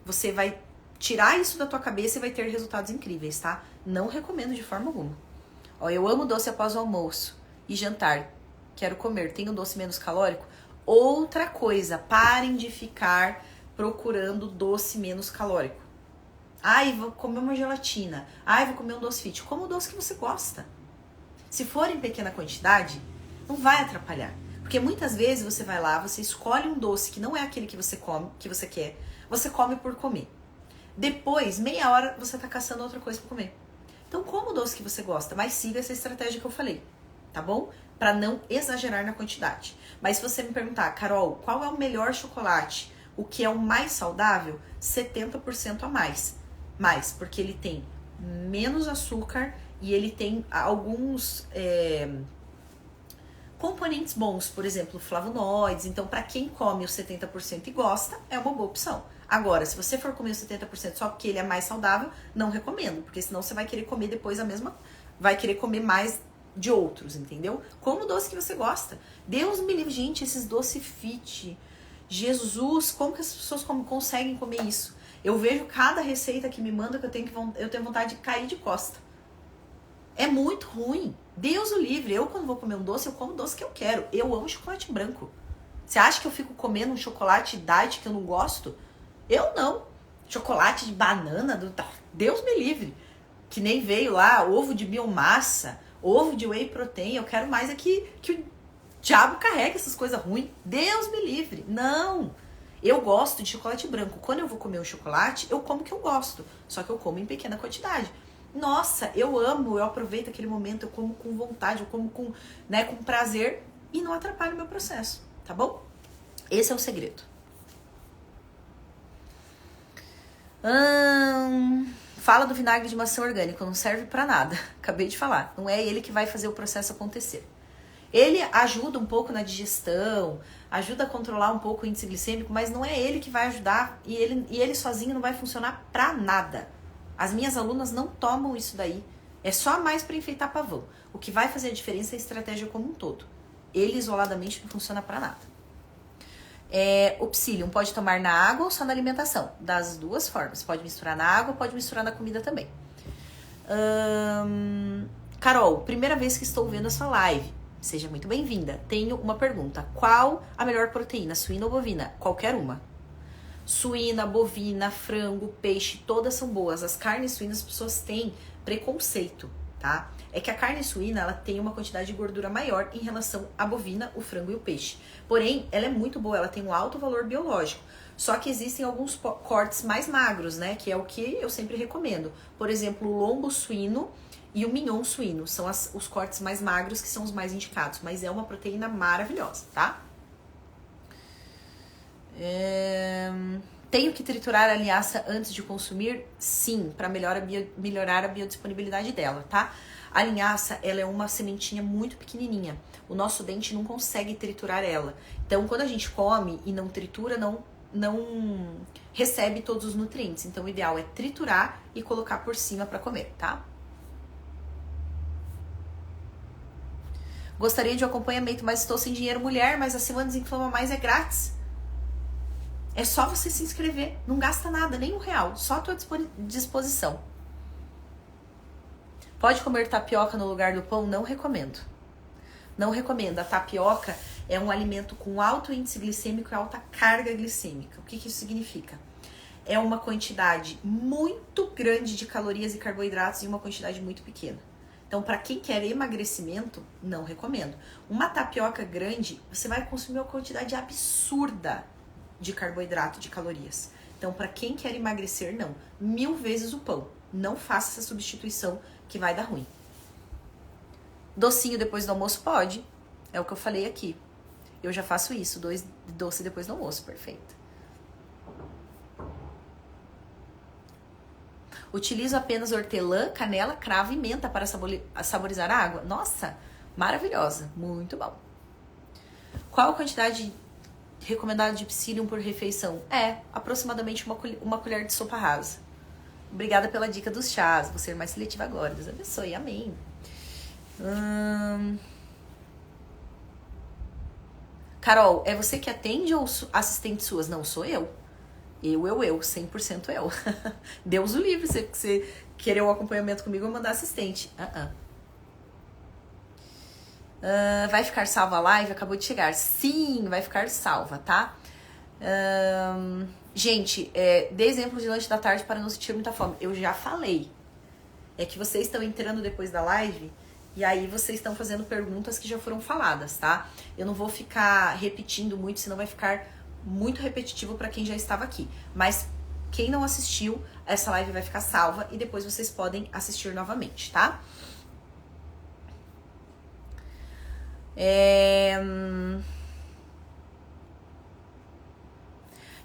você vai tirar isso da tua cabeça e vai ter resultados incríveis, tá? Não recomendo de forma alguma. Eu amo doce após o almoço e jantar. Quero comer. Tem um doce menos calórico? Outra coisa, parem de ficar procurando doce menos calórico. Vou comer uma gelatina. Vou comer um doce fit. Como o doce que você gosta. Se for em pequena quantidade, não vai atrapalhar. Porque muitas vezes você vai lá, você escolhe um doce que não é aquele que você come, que você quer. Você come por comer. Depois, meia hora, você tá caçando outra coisa pra comer. Então, coma o doce que você gosta, mas siga essa estratégia que eu falei, tá bom? Pra não exagerar na quantidade. Mas se você me perguntar, Carol, qual é o melhor chocolate? O que é o mais saudável? 70% a mais. Mais, porque ele tem menos açúcar e ele tem alguns componentes bons, por exemplo, flavonoides. Então, para quem come os 70% e gosta, é uma boa opção. Agora, se você for comer os 70% só porque ele é mais saudável, não recomendo, porque senão você vai querer comer depois a mesma, vai querer comer mais de outros, entendeu? Como o doce que você gosta. Deus me livre, gente, esses doces fit. Jesus, como que as pessoas conseguem comer isso? Eu vejo cada receita que me manda que eu tenho vontade de cair de costa. É muito ruim. Deus o livre. Eu, quando vou comer um doce, eu como o doce que eu quero. Eu amo chocolate branco. Você acha que eu fico comendo um chocolate diet que eu não gosto? Eu não. Chocolate de banana, Deus me livre. Que nem veio lá, ovo de biomassa, ovo de whey protein. Eu quero mais aqui que o diabo carrega essas coisas ruins. Deus me livre. Não. Eu gosto de chocolate branco. Quando eu vou comer um chocolate, eu como o que eu gosto. Só que eu como em pequena quantidade. Nossa, eu amo, eu aproveito aquele momento, eu como com vontade, eu como com prazer e não atrapalho o meu processo, tá bom? Esse é o segredo. Fala do vinagre de maçã orgânico, não serve pra nada. Acabei de falar. Não é ele que vai fazer o processo acontecer. Ele ajuda um pouco na digestão, ajuda a controlar um pouco o índice glicêmico, mas não é ele que vai ajudar e ele sozinho não vai funcionar pra nada. As minhas alunas não tomam isso daí. É só mais para enfeitar pavão. O que vai fazer a diferença é a estratégia como um todo. Ele isoladamente não funciona pra nada. O psyllium pode tomar na água ou só na alimentação? Das duas formas. Pode misturar na água, pode misturar na comida também. Carol, primeira vez que estou vendo a sua live. Seja muito bem-vinda. Tenho uma pergunta. Qual a melhor proteína, suína ou bovina? Qualquer uma. Suína, bovina, frango, peixe, todas são boas. As carnes suínas as pessoas têm preconceito, tá? É que a carne suína, ela tem uma quantidade de gordura maior em relação à bovina, o frango e o peixe. Porém, ela é muito boa, ela tem um alto valor biológico. Só que existem alguns cortes mais magros, né? Que é o que eu sempre recomendo. Por exemplo, o lombo suíno e o mignon suíno. São os cortes mais magros que são os mais indicados. Mas é uma proteína maravilhosa, tá? Tenho que triturar a linhaça antes de consumir? Sim, para melhorar a biodisponibilidade dela, tá? A linhaça, ela é uma sementinha muito pequenininha. O nosso dente não consegue triturar ela. Então, quando a gente come e não tritura, não recebe todos os nutrientes. Então, o ideal é triturar e colocar por cima para comer, tá? Gostaria de um acompanhamento, mas estou sem dinheiro. Mulher, mas a Semana Desinflama Mais é grátis. É só você se inscrever. Não gasta nada, nem R$1. Só a tua disposição. Pode comer tapioca no lugar do pão? Não recomendo. Não recomendo. A tapioca é um alimento com alto índice glicêmico e alta carga glicêmica. O que isso significa? É uma quantidade muito grande de calorias e carboidratos em uma quantidade muito pequena. Então, para quem quer emagrecimento, não recomendo. Uma tapioca grande, você vai consumir uma quantidade absurda de carboidrato, de calorias. Então, para quem quer emagrecer, não. 1000 vezes o pão. Não faça essa substituição que vai dar ruim. Docinho depois do almoço? Pode. É o que eu falei aqui. Eu já faço isso. Doce depois do almoço. Perfeito. Utilizo apenas hortelã, canela, cravo e menta para saborizar a água. Nossa, maravilhosa. Muito bom. Qual a quantidade recomendada de psyllium por refeição? Aproximadamente uma colher de sopa rasa. Obrigada pela dica dos chás. Vou ser mais seletiva agora. Deus abençoe. Amém. Carol, é você que atende ou assistente suas? Não, sou eu. Eu, 100% eu. Deus o livre, se você querer um acompanhamento comigo, eu mandar assistente. Vai ficar salva a live? Acabou de chegar. Sim, vai ficar salva, tá? Gente, dê exemplo de lanche da tarde para não sentir muita fome. Eu já falei. É que vocês estão entrando depois da live e aí vocês estão fazendo perguntas que já foram faladas, tá? Eu não vou ficar repetindo muito, senão vai ficar muito repetitivo para quem já estava aqui. Mas quem não assistiu, essa live vai ficar salva e depois vocês podem assistir novamente, tá?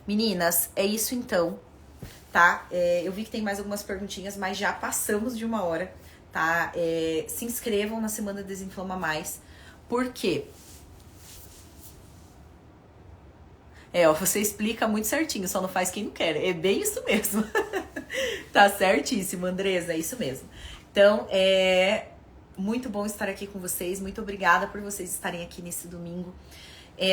Meninas, é isso então, tá? Eu vi que tem mais algumas perguntinhas, mas já passamos de 1 hora, tá? Se inscrevam na Semana Desinflama Mais. Por quê? Você explica muito certinho, só não faz quem não quer. É bem isso mesmo. Tá certíssimo, Andresa, é isso mesmo. Então, muito bom estar aqui com vocês. Muito obrigada por vocês estarem aqui nesse domingo.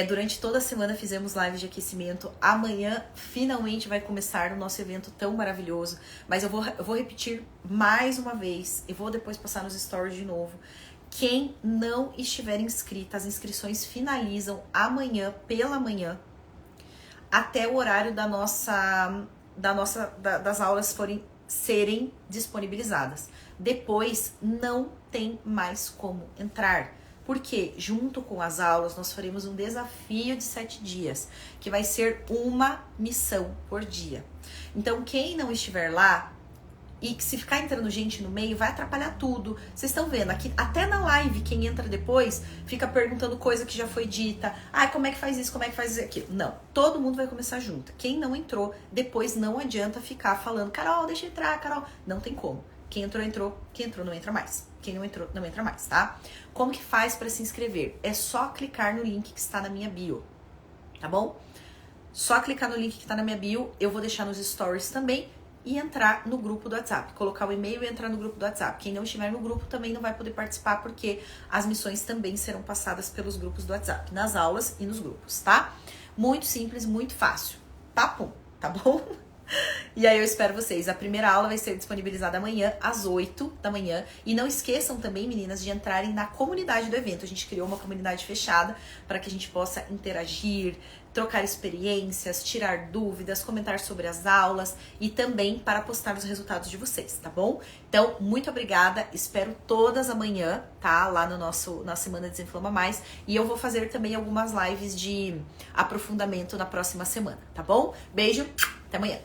Durante toda a semana fizemos lives de aquecimento. Amanhã, finalmente, vai começar o nosso evento tão maravilhoso. Mas eu vou repetir mais uma vez. Eu vou depois passar nos stories de novo. Quem não estiver inscrito, as inscrições finalizam amanhã, pela manhã, até o horário das aulas serem disponibilizadas. Depois, não tem mais como entrar. Porque, junto com as aulas, nós faremos um desafio de 7 dias, que vai ser uma missão por dia. Então, quem não estiver lá e que se ficar entrando gente no meio, vai atrapalhar tudo. Vocês estão vendo aqui, até na live, quem entra depois fica perguntando coisa que já foi dita. Ah, como é que faz isso, como é que faz aquilo? Não, todo mundo vai começar junto. Quem não entrou, depois não adianta ficar falando, Carol, deixa eu entrar, Carol. Não tem como. Quem entrou, entrou. Quem entrou, não entra mais. Quem não entrou, não entra mais, tá? Como que faz para se inscrever? É só clicar no link que está na minha bio, tá bom? Só clicar no link que está na minha bio, eu vou deixar nos stories também e entrar no grupo do WhatsApp. Colocar o e-mail e entrar no grupo do WhatsApp. Quem não estiver no grupo também não vai poder participar, porque as missões também serão passadas pelos grupos do WhatsApp, nas aulas e nos grupos, tá? Muito simples, muito fácil. Papum, tá bom? E aí eu espero vocês. A primeira aula vai ser disponibilizada amanhã, às 8 da manhã. E não esqueçam também, meninas, de entrarem na comunidade do evento. A gente criou uma comunidade fechada para que a gente possa interagir, trocar experiências, tirar dúvidas, comentar sobre as aulas e também para postar os resultados de vocês, tá bom? Então, muito obrigada. Espero todas amanhã, tá? Lá no na Semana Desinflama Mais. E eu vou fazer também algumas lives de aprofundamento na próxima semana, tá bom? Beijo, até amanhã.